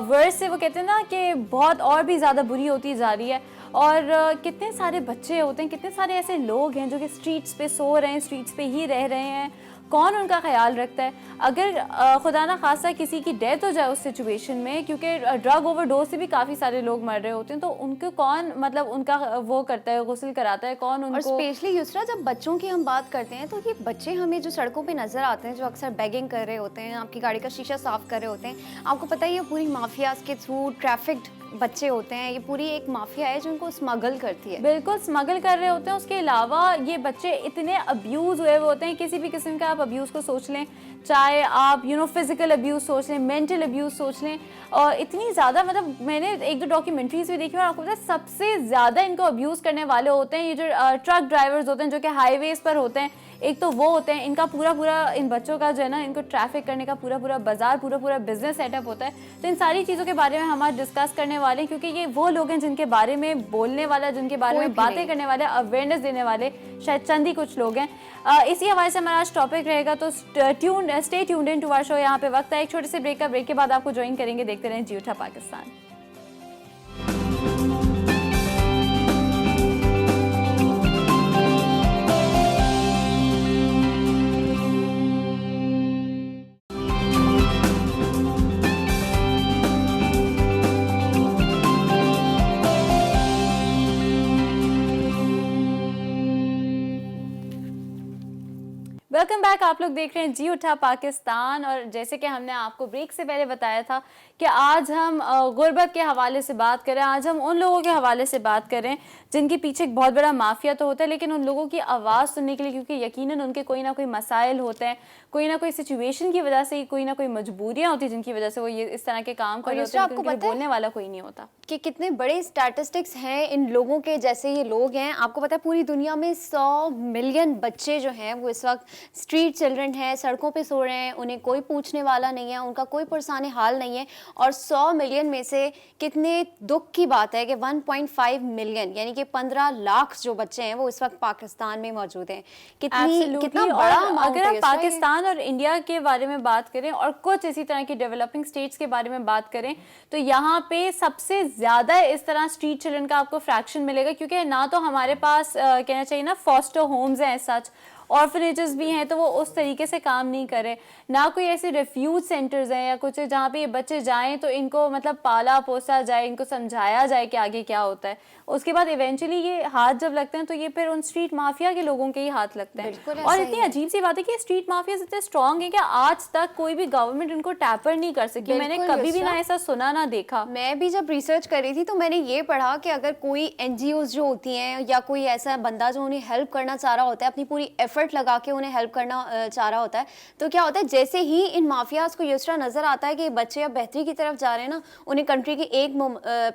वर्स से वो कहते हैं ना कि बहुत और भी ज़्यादा बुरी होती जा रही है, और कितने सारे बच्चे होते हैं, कितने सारे ऐसे लोग हैं जो कि स्ट्रीट्स पे सो रहे हैं, स्ट्रीट्स पे ही रह रहे हैं, कौन उनका ख्याल रखता है? अगर खुदा ना खासा किसी की डेथ हो जाए उस सिचुएशन में, क्योंकि ड्रग ओवरडोज से भी काफ़ी सारे लोग मर रहे होते हैं, तो उनको कौन मतलब उनका वो करता है, गुस्ल कराता है, कौन उनको? और स्पेशली युसरा, जब बच्चों की हम बात करते हैं तो ये बच्चे हमें जो सड़कों पे नजर आते हैं, जो अक्सर बेगिंग कर रहे होते हैं, आपकी गाड़ी का शीशा साफ कर रहे होते हैं, आपको पता है ये पूरी माफियाज के थ्रू ट्रैफिक्ड बच्चे होते हैं, ये पूरी एक माफिया है जो उनको स्मगल करती है। बिल्कुल स्मगल कर रहे होते हैं। उसके अलावा ये बच्चे इतने अब्यूज़ हुए होते हैं, किसी भी किस्म का आप अब्यूज़ को सोच लें, चाहे आप फिज़िकल अब्यूज़ सोच लें, मेंटल अब्यूज़ सोच लें, और इतनी ज़्यादा, मतलब मैंने एक दो डॉक्यूमेंट्रीज भी देखी और आपको पता है सबसे ज़्यादा इनको अब्यूज़ करने वाले होते हैं ये जो ट्रक ड्राइवर्स होते हैं, जो कि हाईवेज़ पर होते हैं। एक तो वो होते हैं, इनका पूरा इन बच्चों का जो है ना, इनको ट्रैफिक करने का पूरा बाजार, पूरा बिजनेस सेटअप होता है। तो इन सारी चीज़ों के बारे में हम आज डिस्कस करने वाले हैं, क्योंकि ये वो लोग हैं जिनके बारे में बोलने वाला, जिनके बारे में बातें करने वाले, अवेयरनेस देने वाले शायद चंद ही कुछ लोग हैं। इसी हवाले से हमारा आज टॉपिक रहेगा, तो stay tuned in to our show. यहाँ पे वक्त है एक छोटे से ब्रेक का। ब्रेक के बाद आपको ज्वाइन करेंगे। देखते रहें जी उठा पाकिस्तान। Welcome back. आप लोग देख रहे हैं जी उठा पाकिस्तान, और जैसे कि हमने आपको ब्रेक से पहले बताया था कि आज हम गुर्बत के हवाले से बात करें। आज हम उन लोगों के हवाले से बात करें जिनके पीछे एक बहुत बड़ा माफिया तो होता है, लेकिन उन लोगों की आवाज़ सुनने के लिए, क्योंकि यकीनन उनके कोई ना कोई मसाइल होते हैं, कोई ना कोई सिचुएशन की वजह से, कोई ना कोई मजबूरियाँ होती हैं जिनकी वजह से वो ये इस तरह के काम कर रहे होते हैं, आपको पता बोलने वाला कोई नहीं होता कि कितने बड़े स्टैटिस्टिक्स हैं इन लोगों के। जैसे ये लोग हैं, आपको पता है पूरी दुनिया में 100 मिलियन बच्चे जो हैं वो इस वक्त स्ट्रीट चिल्ड्रन हैं, सड़कों पे सो रहे हैं, उन्हें कोई पूछने वाला नहीं है, उनका कोई पुरसाने हाल नहीं है। और 100 मिलियन में से कितने दुख की बात है कि 1.5 मिलियन यानी कि 15 लाख जो बच्चे हैं वो इस वक्त पाकिस्तान में मौजूद हैं। कितना बड़ा। अगर आप पाकिस्तान और इंडिया के बारे में बात करें और कुछ इसी तरह की डेवलपिंग स्टेट्स के बारे में बात करें, तो यहाँ पे सबसे ज़्यादा इस तरह स्ट्रीट चिल्ड्रन का आपको फ्रैक्शन मिलेगा, क्योंकि ना तो हमारे पास कहना चाहिए ना फॉस्टर होम्स हैं, सच ऑर्फनेजेस भी हैं, तो वो उस तरीके से काम नहीं करे, ना कोई ऐसे रेफ्यूज सेंटर्स हैं या कुछ जहाँ पे ये बच्चे जाएं तो इनको मतलब पाला पोसा जाए, इनको समझाया जाए कि आगे क्या होता है। उसके बाद इवेंचुअली ये हाथ जब लगते हैं तो ये फिर उन स्ट्रीट माफिया के लोगों के ही हाथ लगते हैं। और इतनी अजीब सी बात है कि स्ट्रीट माफिया इतने स्ट्रॉन्ग है कि आज तक कोई भी गवर्नमेंट इनको टैपर नहीं कर सकी। मैंने कभी भी ना ऐसा सुना ना देखा। मैं भी जब रिसर्च कर रही थी तो मैंने ये पढ़ा कि अगर कोई NGOs जो होती हैं या कोई ऐसा बंदा जो उन्हें हेल्प करना चाह रहा होता है, अपनी पूरी एफर्ट लगा के उन्हें हेल्प करना चाह रहा होता है, तो क्या होता है जैसे ही इन माफियाज को युसरा नजर आता है कि बच्चे अब बेहतरी की तरफ जा रहे हैं ना, उन्हें कंट्री के एक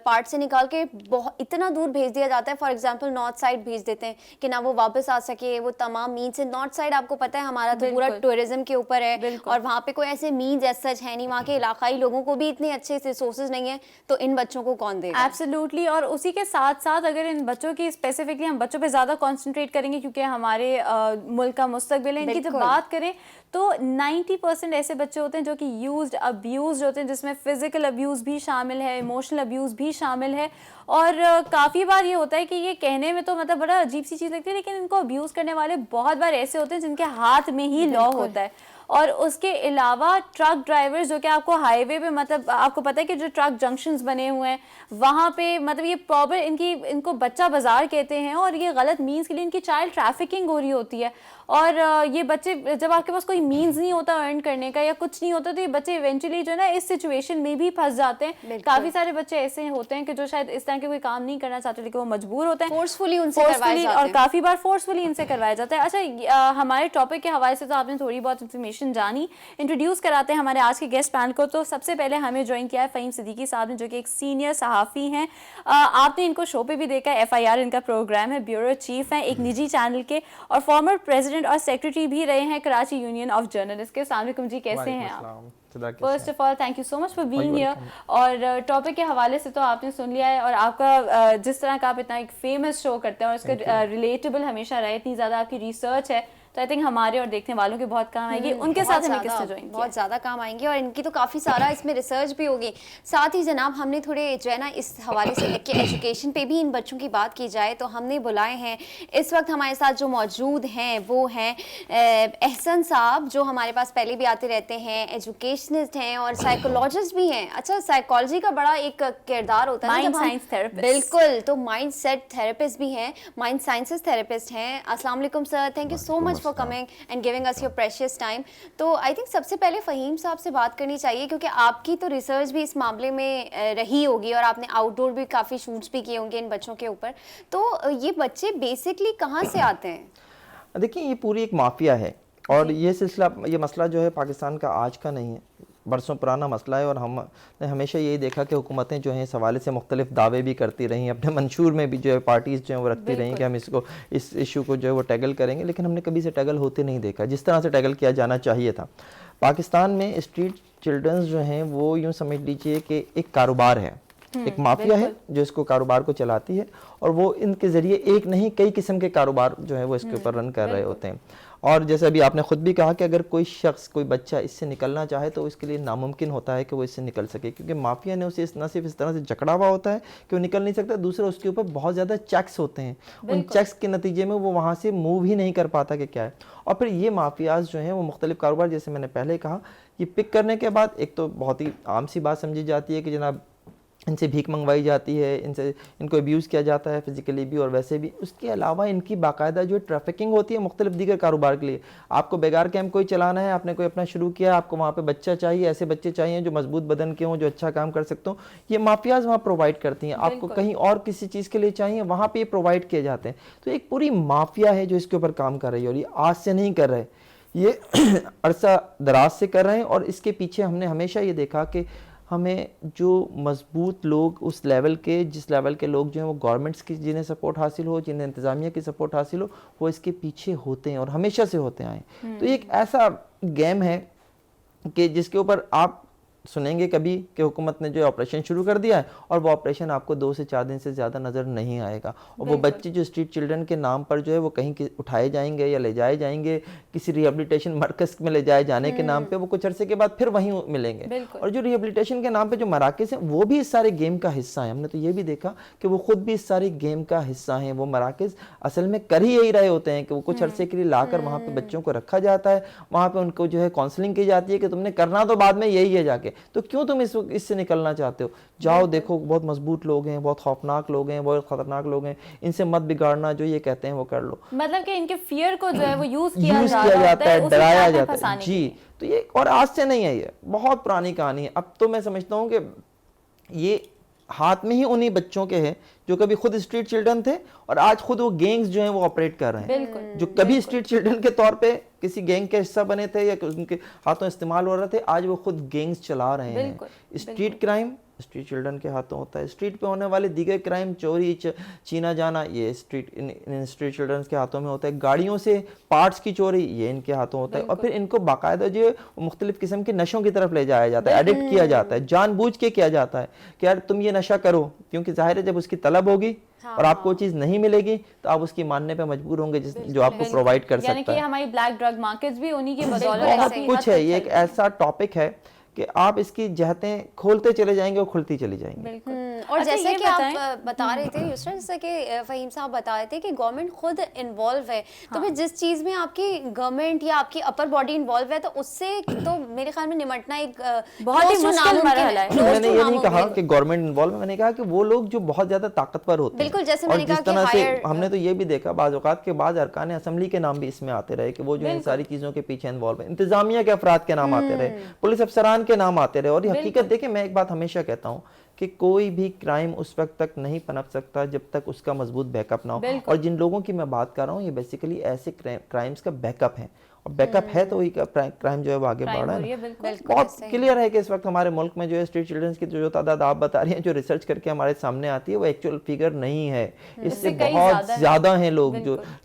पार्ट से निकाल के बहुत इतना दूर भेज दिया जाता है। फॉर एग्जांपल नॉर्थ साइड भेज देते हैं कि ना वो वापस आ सके। वो तमाम मीन्स से नॉर्थ साइड आपको पता है हमारा तो पूरा टूरिज्म के ऊपर है, और वहाँ पे कोई ऐसे मीन्स ऐसा सच है नहीं, वहाँ के इलाकाई लोगों को भी इतने अच्छे रिसोर्सेज नहीं है, तो इन बच्चों को कौन देगा? एब्सोल्युटली। और उसी के साथ साथ अगर इन बच्चों की स्पेसिफिकली हम बच्चों पे ज़्यादा कॉन्सेंट्रेट करेंगे, क्योंकि हमारे मुल्क का मुस्तकबिल है, इनकी जब बात करें तो 90% ऐसे बच्चे होते हैं जो कि यूज्ड अब्यूज्ड होते हैं, जिसमें फिजिकल अब्यूज़ भी शामिल है, इमोशनल अब्यूज़ भी शामिल है। और काफ़ी बार ये होता है कि ये कहने में तो मतलब बड़ा अजीब सी चीज़ लगती है, लेकिन इनको अब्यूज़ करने वाले बहुत बार ऐसे होते हैं जिनके हाथ में ही लॉ होता है। और उसके अलावा ट्रक ड्राइवर्स जो कि आपको हाईवे पे, मतलब आपको पता है कि जो ट्रक जंक्शंस बने हुए हैं वहाँ पे, मतलब ये प्रॉपर इनको बच्चा बाजार कहते हैं, और ये गलत मीन्स के लिए इनकी चाइल्ड ट्रैफिकिंग हो रही होती है। और ये बच्चे, जब आपके पास कोई मीन्स नहीं होता अर्न करने का या कुछ नहीं होता, तो ये बच्चे इवेंचुअली जो है ना इस सिचुएशन में भी फंस जाते हैं। काफ़ी सारे बच्चे ऐसे होते हैं कि जो शायद इस तरह के कोई काम नहीं करना चाहते, लेकिन वो मजबूर होते हैं, फोर्सफुली उनसे करवाए जाते हैं, और काफ़ी बार फोर्सफुली इनसे करवाया जाता है। अच्छा, हमारे टॉपिक के हवाले से तो आपने थोड़ी बहुत इन्फॉर्मेशन जानी। इंट्रोड्यूस कराते हैं हमारे आज के गेस्ट पैनल को। तो सबसे पहले हमें ज्वाइन किया है फ़हीम सिद्दीकी साहब ने, जो कि एक सीनियर सहाफ़ी हैं। आपने इनको शो पे भी देखा है, FIR इनका प्रोग्राम है, ब्यूरो चीफ हैं एक निजी चैनल के, और फॉर्मर प्रेसिडेंट और सेक्रेटरी भी रहे हैं कराची यूनियन ऑफ जर्नलिस्ट के। अस्सलाम वालेकुम जी, कैसे हैं आप? First of all thank you so much for being here. और टॉपिक के हवाले से तो आपने सुन लिया है, और आपका जिस तरह का आप इतना एक फेमस शो करते हैं और उसका रिलेटेबल हमेशा रहे, इतनी ज़्यादा आपकी रिसर्च है, तो आई थिंक हमारे और देखने वालों के बहुत काम आएगी, उनके साथ हमें किसने ज्वाइन किया। बहुत ज़्यादा काम आएंगे और इनकी तो काफ़ी सारा इसमें रिसर्च भी होगी। साथ ही जनाब हमने थोड़े जो है ना इस हवाले से कि एजुकेशन पे भी इन बच्चों की बात की जाए, तो हमने बुलाए हैं इस वक्त हमारे साथ जो मौजूद हैं वो हैं एहसन साहब, जो हमारे पास पहले भी आते रहते हैं, एजुकेशनिस्ट हैं और साइकोलॉजिस्ट भी हैं। अच्छा, साइकोलॉजी का बड़ा एक किरदार होता है माइंड साइंस थेरेपिस्ट। बिल्कुल, तो माइंड सेट थेरेपिस्ट भी हैं, माइंड साइंसेस थेरेपिस्ट हैं। अस्सलाम वालेकुम sir, thank you so much for coming and giving us your precious time. तो आई थिंक सबसे पहले फ़हीम साहब से बात करनी चाहिए, क्योंकि आपकी तो रिसर्च भी इस मामले में रही होगी और आपने आउटडोर भी काफ़ी शूट्स भी किए होंगे इन बच्चों के ऊपर। तो ये बच्चे बेसिकली कहाँ से आते हैं? देखिए, ये पूरी एक माफिया है और ये सिलसिला, ये मसला जो है पाकिस्तान का आज का नहीं है, बरसों पुराना मसला है। और हमने हमेशा यही देखा कि हुकूमतें जो हैं इस हवाले से मुख्तलिफ दावे भी करती रही, अपने मंशूर में भी जो है पार्टीज़ जो है वो रखती रही कि हम इसको, इस इशू को जो है वो टैगल करेंगे, लेकिन हमने कभी से टैगल होते नहीं देखा जिस तरह से टैगल किया जाना चाहिए था। पाकिस्तान में स्ट्रीट चिल्ड्रंस जो हैं वो यूँ समझ लीजिए कि एक कारोबार है, एक माफिया है जो इसको कारोबार को चलाती है, और वो इनके ज़रिए एक नहीं कई किस्म के कारोबार जो है वो इसके ऊपर रन कर रहे होते हैं। और जैसे अभी आपने खुद भी कहा कि अगर कोई शख्स, कोई बच्चा इससे निकलना चाहे तो इसके लिए नामुमकिन होता है कि वो इससे निकल सके, क्योंकि माफिया ने उसे न सिर्फ इस तरह से जकड़ा हुआ होता है कि वो निकल नहीं सकता, दूसरा उसके ऊपर बहुत ज़्यादा चेक्स होते हैं, उन चेक्स के नतीजे में वो वहाँ से मूव ही नहीं कर पाता कि क्या है। और फिर ये माफियाज जो हैं वो मुख्तलिफ कारोबार, जैसे मैंने पहले कहा, ये पिक करने के बाद एक तो बहुत ही आम सी बात समझी जाती है कि जनाब इनसे भीख मंगवाई जाती है, इनको अब्यूज़ किया जाता है फिज़िकली भी और वैसे भी। उसके अलावा इनकी बाकायदा जो ट्रैफिकिंग होती है मुख्तलिफ दीगर कारोबार के लिए। आपको बेगार कैंप कोई चलाना है, आपने कोई अपना शुरू किया, आपको वहाँ पे बच्चा चाहिए, ऐसे बच्चे चाहिए जो मजबूत बदन के हों, जो अच्छा काम कर सकते हो, ये माफियाज वहाँ प्रोवाइड करती हैं। आपको कहीं और किसी चीज़ के लिए चाहिए, वहाँ पर ये प्रोवाइड किए जाते हैं। तो एक पूरी माफिया है जो इसके ऊपर काम कर रही है, और ये आज से नहीं कर रहे, ये अरसा दराज से कर रहे हैं। और इसके पीछे हमने हमेशा ये देखा कि हमें जो मजबूत लोग, उस लेवल के, जिस लेवल के लोग जो हैं वो गवर्नमेंट्स की, जिन्हें सपोर्ट हासिल हो, जिन्हें इंतज़ामिया की सपोर्ट हासिल हो, वो इसके पीछे होते हैं और हमेशा से होते आए। तो एक ऐसा गेम है कि जिसके ऊपर आप सुनेंगे कभी कि हुकूमत ने जो ऑपरेशन शुरू कर दिया है, और वो ऑपरेशन आपको 2 से 4 दिन से ज़्यादा नज़र नहीं आएगा। और वो बच्चे जो स्ट्रीट चिल्ड्रन के नाम पर जो है वो कहीं उठाए जाएंगे या ले जाए जाएंगे, किसी रिहेबिलिटेशन मरकज़ में ले जाए जाने के नाम पे, वो कुछ अरसे के बाद फिर वहीं मिलेंगे। और जो रिहेबिलिटेशन के नाम पे जो मराकज़ हैं वो भी इस सारे गेम का हिस्सा है। हमने तो ये भी देखा कि वो खुद भी इस सारे गेम का हिस्सा हैं। वो मराकज़ असल में कर ही यही रहे होते हैं कि वो कुछ अरसे के लिए लाकर वहाँ पे बच्चों को रखा जाता है, वहाँ पे उनको जो है काउंसलिंग की जाती है कि तुमने करना तो बाद में यही है जाके, तो क्यों तुम इससे निकलना चाहते हो, जाओ देखो बहुत मजबूत लोग हैं, बहुत खौफनाक लोग हैं, बहुत खतरनाक लोग हैं, इनसे मत बिगाड़ना, जो ये कहते हैं वो कर लो। मतलब कि इनके फियर को जो है वो यूज किया जाता है, डराया जाता है जी। तो ये और आज से नहीं है, ये बहुत पुरानी कहानी है। अब तो मैं समझता हूँ कि ये हाथ में ही उन्हीं बच्चों के हैं जो कभी खुद स्ट्रीट चिल्ड्रन थे और आज खुद वो गैंग्स जो हैं वो ऑपरेट कर रहे हैं। जो कभी स्ट्रीट चिल्ड्रन के तौर पे किसी गैंग के हिस्सा बने थे या उनके हाथों इस्तेमाल हो रहे थे, आज वो खुद गैंग्स चला रहे हैं। स्ट्रीट क्राइम स्ट्रीट चिल्ड्रन के हाथों होता है, स्ट्रीट पे होने वाले दीगर क्राइम, चोरी छीना जाना, ये इन स्ट्रीट चिल्ड्रन के हाथों में होता है। गाड़ियों से पार्ट्स की चोरी, ये इनके हाथों होता है। और फिर इनको बाकायदा जो मुख्तलिफ किस्म के नशों की तरफ ले जाया जाता है, एडिक्ट किया जाता है, जानबूझ के किया जाता है कि यार तुम ये नशा करो, क्योंकि जाहिर है जब उसकी तलब होगी और आपको वो चीज नहीं मिलेगी तो आप उसकी मानने पे मजबूर होंगे जो आपको प्रोवाइड कर सकता है। यानी कि हमारी ब्लैक ड्रग मार्केट्स भी उन्हीं के बदौलत बहुत कुछ है। ये एक ऐसा टॉपिक है कि आप इसकी जहतें खोलते चले जाएंगे और खुलती चली जाएंगी। और अच्छा, जैसे कि आप बता रहे थे युसरा, जैसे कि फ़हीम साहब बता रहे थे कि गवर्नमेंट खुद इन्वॉल्व है। तो फिर जिस चीज़ में आपकी गवर्नमेंट या आपकी अपर बॉडी इन्वॉल्व है तो उससे तो मेरे ख्याल में निपटना एक बहुत ही मुश्किल मरहला है। मैंने ये नहीं कहा कि गवर्नमेंट इन्वॉल्व है, मैंने कहा कि वो लोग जो बहुत ज्यादा ताकतवर होते हैं। बिल्कुल, जैसे मैंने कहा कि हायर, हमने तो ये भी देखा बाज़ औक़ात के बाद अरकान असम्बली के नाम भी इसमें आते रहे कि वो जो इन सारी चीज़ों के पीछे इन्वॉल्व है, इंतजामिया के अफराद के नाम आते रहे, पुलिस अफसरान के नाम आते रहे। और ये हकीकत देखिए, मैं एक बात हमेशा कहता हूँ कि कोई भी क्राइम उस वक्त तक नहीं पनप सकता जब तक उसका मजबूत बैकअप ना हो। और जिन लोगों की मैं बात कर रहा हूँ ये बेसिकली ऐसे क्राइम्स का बैकअप है, और बैकअप है तो वही क्राइम जो है वो आगे बढ़ रहा है। बहुत क्लियर है कि इस वक्त हमारे मुल्क में जो है स्ट्रीट चिल्ड्रंस की जो तादाद आप बता रही हैं, जो रिसर्च करके हमारे सामने आती है, वो एक्चुअल फिगर नहीं है। इससे बहुत ज़्यादा हैं लोग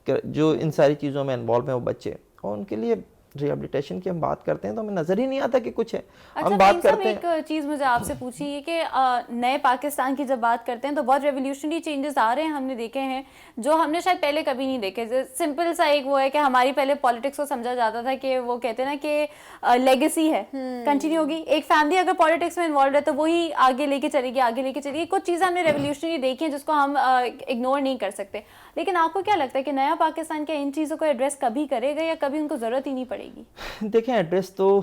जो इन सारी चीज़ों में इन्वॉल्व हैं, वो बच्चे। और उनके लिए रिहेबिलिटेशन की हम बात करते हैं तो हमें नज़र ही नहीं आता कि कुछ है। अच्छा, हम बात करते हैं, एक चीज़ मुझे आपसे पूछी है कि नए पाकिस्तान की जब बात करते हैं तो बहुत रेवोल्यूशनरी चेंजेस आ रहे हैं, हमने देखे हैं जो हमने शायद पहले कभी नहीं देखे। सिंपल सा एक वो है कि हमारी पहले पॉलिटिक्स को समझा जाता था कि वो कहते हैं ना कि लेगेसी है, कंटिन्यू होगी। एक फैमिली अगर पॉलिटिक्स में इन्वॉल्व है तो वही आगे लेके चलेगी। कुछ चीज़ें हमने रेवोल्यूशनरी देखी हैं जिसको हम इग्नोर नहीं कर सकते। लेकिन आपको क्या लगता है कि नया पाकिस्तान क्या इन चीज़ों को एड्रेस कभी करेगा या कभी उनको ज़रूरत ही नहीं पड़ेगी? देखें, एड्रेस तो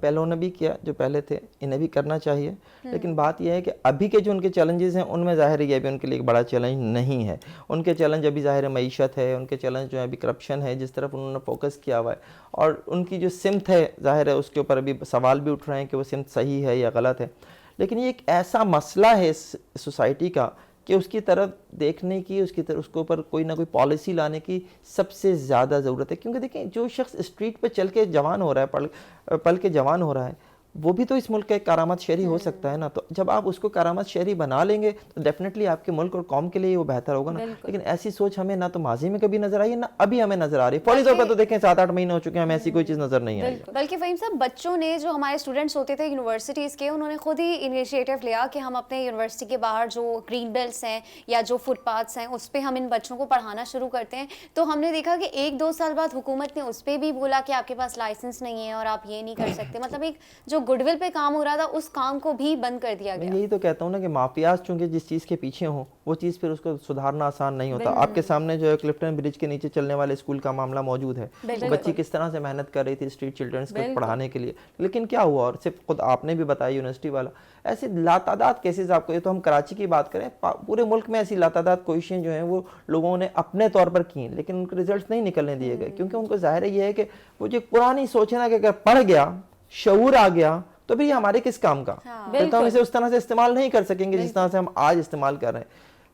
पहलों ने भी किया, जो पहले थे इन्हें भी करना चाहिए, लेकिन बात यह है कि अभी के जो उनके चैलेंजेस हैं उनमें ज़ाहिर है ये अभी उनके लिए एक बड़ा चैलेंज नहीं है। उनके चैलेंज अभी ज़ाहिर है मईशत है, उनके चैलेंज जो है अभी करप्शन है जिस तरफ उन्होंने फोकस किया हुआ है, और उनकी जो सिमत है ज़ाहिर है उसके ऊपर अभी सवाल भी उठ रहे हैं कि वो सिमत सही है या गलत है। लेकिन ये एक ऐसा मसला है इस सोसाइटी का कि उसकी तरफ देखने की, उसके ऊपर कोई ना कोई पॉलिसी लाने की सबसे ज़्यादा ज़रूरत है। क्योंकि देखें, जो शख्स स्ट्रीट पे चल के जवान हो रहा है, पल के जवान हो रहा है, वो भी तो इस मुल्क का एक करामत शहरी हो सकता है ना। तो जब आप उसको करामत शहरी बना लेंगे तो डेफिनेटली आपके मुल्क और कौम के लिए वो बेहतर होगा ना। लेकिन ऐसी सोच हमें ना तो माजी में कभी नजर आई है, ना अभी हमें नजर आ रही है। फौरी तौर पर तो देखें 7-8 महीने हो चुके हैं, हमें ऐसी कोई चीज़ नजर नहीं आई है। बल्कि फ़हीम साहब, बच्चों ने, जो हमारे स्टूडेंट्स होते थे यूनिवर्सिटीज़ के, उन्होंने खुद ही इनिशिएटिव लिया कि हम अपने यूनिवर्सिटी के बाहर जो ग्रीन बेल्ट्स हैं या जो फुटपाथ्स हैं उस पर हम इन बच्चों को पढ़ाना शुरू करते हैं। तो हमने देखा कि 1-2 साल बाद हुकूमत ने उस पर भी बोला कि आपके पास लाइसेंस नहीं है और आप ये नहीं कर सकते। मतलब एक जो गुडविल पे काम रहा था उस काम को भी बंद कर दिया गया। मैं यही तो कहता हूँ ना कि माफियाज चूंकि जिस चीज़ के पीछे हों वो चीज़ फिर उसको सुधारना आसान नहीं होता। आपके सामने जो है क्लिफ्टन ब्रिज के नीचे चलने वाले स्कूल का मामला मौजूद है। बच्ची किस तरह से मेहनत कर रही थी स्ट्रीट चिल्ड्रंस को पढ़ाने के लिए, लेकिन क्या हुआ, और सिर्फ खुद आपने भी बताया यूनिवर्सिटी वाला, ऐसे लातादाद केसेस आपको, ये तो हम कराची की बात करें, पूरे मुल्क में ऐसी लातादाद कोशिशें जो हैं वो लोगों ने अपने तौर पर की, लेकिन उनके रिजल्ट नहीं निकलने दिए गए। क्योंकि उनको जाहिर ये है कि वो जो पुरानी सोच है ना कि अगर पढ़ गया, शऊर आ गया, तो फिर ये हमारे किस काम का। फिर तो हम इसे उस तरह से इस्तेमाल नहीं कर सकेंगे जिस तरह से हम आज इस्तेमाल कर रहे हैं।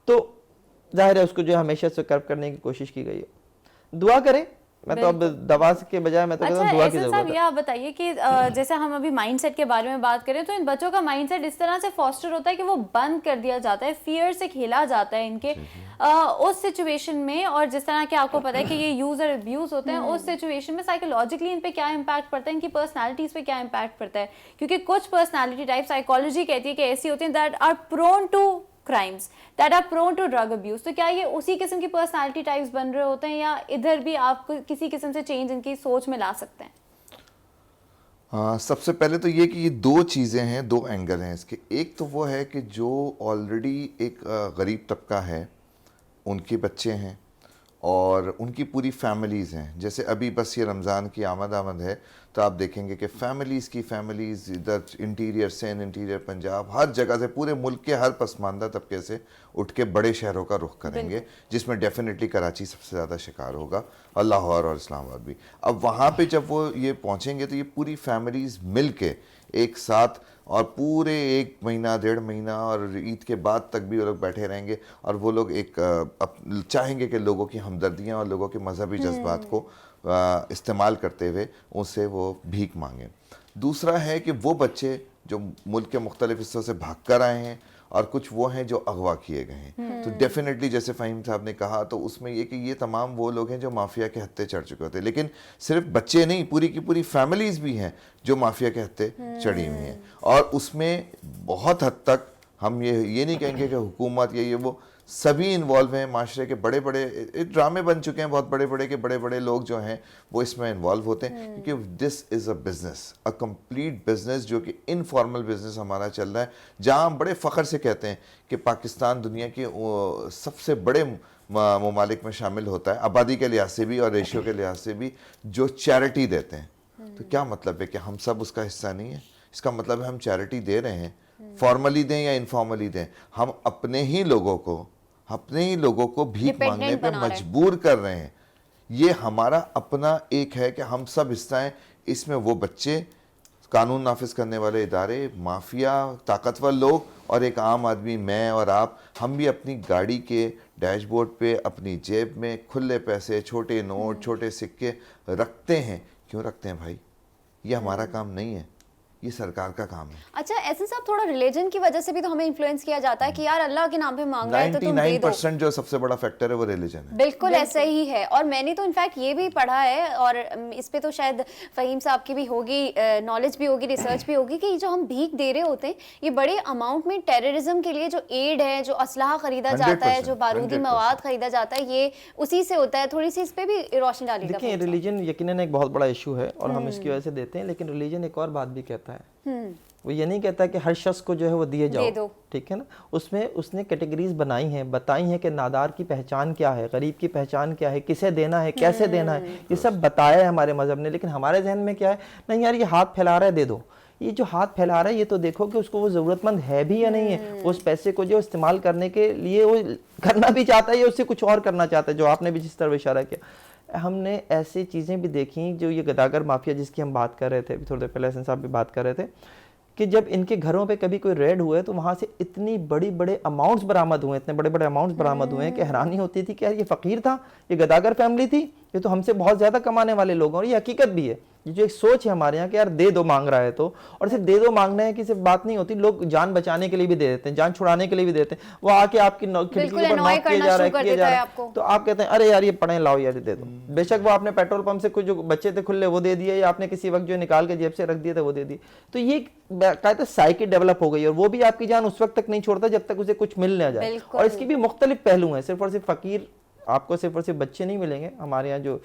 तो जाहिर है उसको जो हमेशा से कर्व करने की कोशिश की गई है। दुआ करें, मैं तो अब दवा के बजाय मैं तो कहता हूं दुआ की जरूरत है। ये आप बताइए कि जैसे हम अभी माइंडसेट के बारे में बात करें तो इन बच्चों का माइंडसेट इस तरह से फॉस्टर होता है कि वो बंद कर दिया जाता है, फियर से खेला जाता है इनके उस सिचुएशन में। और जिस तरह के आपको पता है कि ये यूज और अब्यूज होते हैं, उस सिचुएशन में साइकोलॉजिकली इन पे क्या इम्पैक्ट पड़ता है, इनकी पर्सनैलिटीज पे क्या इम्पैक्ट पड़ता है। क्योंकि कुछ पर्सनैलिटी टाइप साइकोलॉजी कहती है कि ऐसी होती हैं that are prone to crimes, that are prone to drug abuse। तो क्या ये उसी किस्म की पर्सनालिटी टाइप्स बन रहे होते हैं या इधर भी आप किसी किस्म से चेंज इनकी सोच में ला सकते हैं? सबसे पहले तो ये कि ये दो चीज़ें हैं, दो एंगल हैं इसके। एक तो वो है कि जो ऑलरेडी एक गरीब तबका है, उनके बच्चे हैं और उनकी पूरी फैमिलीज़ हैं। जैसे अभी बस ये रमज़ान की आमद है तो आप देखेंगे कि फैमिलीज़ इधर इंटीरियर सिंध, इंटीरियर पंजाब, हर जगह से, पूरे मुल्क के हर पसमानदा तबके से उठ के बड़े शहरों का रुख करेंगे, जिसमें डेफिनेटली कराची सबसे ज़्यादा शिकार होगा और लाहौर और इस्लामाबाद भी। अब वहाँ पे जब वो ये पहुँचेंगे तो ये पूरी फैमिलीज़ मिल के एक साथ और पूरे 1 महीना 1.5 महीना और ईद के बाद तक भी वो लोग बैठे रहेंगे और वो लोग एक चाहेंगे कि लोगों की हमदर्दियाँ और लोगों के मजहबी जज्बात को इस्तेमाल करते हुए उनसे वो भीख मांगें। दूसरा है कि वो बच्चे जो मुल्क के मुख्तलिफ हिस्सों से भाग कर आए हैं और कुछ वो हैं जो अगवा किए गए हैं, तो डेफिनेटली जैसे फ़हीम साहब ने कहा, तो उसमें ये कि ये तमाम वो लोग हैं जो माफिया के हत्थे चढ़ चुके होते हैं। लेकिन सिर्फ बच्चे नहीं, पूरी की पूरी फैमिलीज़ भी हैं जो माफिया के हत्थे चढ़ी हुई हैं। और उसमें बहुत हद तक हम ये नहीं कहेंगे कि हुकूमत या ये वो सभी इन्वॉल्व हैं। माशरे के बड़े बड़े ड्रामे बन चुके हैं, बहुत बड़े बड़े के बड़े बड़े लोग जो हैं वो इसमें इन्वॉल्व होते हैं, क्योंकि this is a business, a complete business, जो कि इनफॉर्मल बिज़नेस हमारा चल रहा है, जहां हम बड़े फ़ख्र से कहते हैं कि पाकिस्तान दुनिया के सबसे बड़े ममालिक में शामिल होता है, आबादी के लिहाज से भी और रेशियो के लिहाज से भी, जो चैरिटी देते हैं। तो क्या मतलब है कि हम सब उसका हिस्सा नहीं है? इसका मतलब है हम चैरिटी दे रहे हैं, फॉर्मली दें या इनफॉर्मली दें, हम अपने ही लोगों को भीख मांगने पे मजबूर कर रहे हैं। ये हमारा अपना एक है कि हम सब हिस्सा हैं इसमें। वो बच्चे, कानून नाफिज करने वाले इदारे, माफिया, ताकतवर लोग और एक आम आदमी, मैं और आप, हम भी अपनी गाड़ी के डैशबोर्ड पे अपनी जेब में खुले पैसे, छोटे नोट, छोटे सिक्के रखते हैं। क्यों रखते हैं भाई? ये हमारा काम नहीं है, ये सरकार का काम है। अच्छा एहसन साहब, थोड़ा रिलीजन की वजह से भी तो हमें इन्फ्लुएंस किया जाता है कि यार अल्लाह के नाम पे मांग रहा है तो तुम दे दो। 99% जो सबसे बड़ा फैक्टर है वो रिलीजन है। बिल्कुल ऐसा ही है। और मैंने तो इनफैक्ट ये भी पढ़ा है, और इस पे तो शायद फ़हीम साहब की भी होगी नॉलेज भी होगी, रिसर्च भी होगी, कि जो हम भीख दे रहे होते हैं ये बड़े अमाउंट में टेररिज्म के लिए जो एड है, जो असलाह खरीदा जाता है, जो बारूदी मवाद खरीदा जाता है, ये उसी से होता है। थोड़ी सी इस पे भी रोशनी डाली। देखिए रिलीजन यकीनन एक बहुत बड़ा इशू है और हम इसकी वजह से देते हैं, लेकिन रिलीजन एक और बात भी कहता है। वो ये नहीं कहता कि हर शख्स को जो है वो दिए जाओ, ठीक है ना। उसमें उसने कैटेगरीज बनाई हैं, बताई हैं कि नादार की पहचान क्या है, गरीब की पहचान क्या है, किसे देना है, कैसे देना है, ये सब बताया है हमारे मजहब ने। लेकिन हमारे जहन में क्या है, नहीं यार ये हाथ फैला रहा है दे दो। ये जो हाथ फैला रहा है ये तो देखो कि उसको वो ज़रूरतमंद है भी या नहीं है। उस पैसे को जो इस्तेमाल करने के लिए वो करना भी चाहता है या उससे कुछ और करना चाहता है, जो आपने भी जिस तरह इशारा किया। हमने ऐसी चीज़ें भी देखी जो ये गदागर माफिया जिसकी हम बात कर रहे थे, थोड़ी देर पहले हसन साहब भी बात कर रहे थे, कि जब इनके घरों पे कभी कोई रेड हुए तो वहाँ से इतनी बड़े अमाउंट्स बरामद हुए, इतने बड़े अमाउंट्स बरामद हुए हैं कि हैरानी होती थी कि यार ये फ़कीर था, ये गदागर फैमिली थी, ये तो हमसे बहुत ज़्यादा कमाने वाले लोग हैं। और ये हकीकत भी है, ये जो एक सोच है हमारे यहाँ कि यार दे दो मांग रहा है तो, और सिर्फ दे दो मांगने है कि सिर्फ बात नहीं होती, लोग जान बचाने के लिए भी दे देते हैं, जान छुड़ाने के लिए भी देते हैं। वो आके आपकी खिड़की के ऊपर नॉक किया जा रहा है तो आप कहते हैं अरे यार ये पढ़े लाओ यार दे दो। बेशक वो आपने पेट्रोल पंप से कुछ जो बच्चे थे खुले वो दे दिए, या आपने किसी वक्त जो निकाल के जेब से रख दिए थे वो दे दिए। तो ये कहते साइकी डेवलप हो गई, और वो भी आपकी जान उस वक्त तक नहीं छोड़ता जब तक उसे कुछ मिल ना जाए। और इसकी भी मुख्तलिफ पहलू हैं, सिर्फ और सिर्फ फकीर आपको सिर्फ और सिर्फ बच्चे नहीं मिलेंगे, हमारे यहाँ जो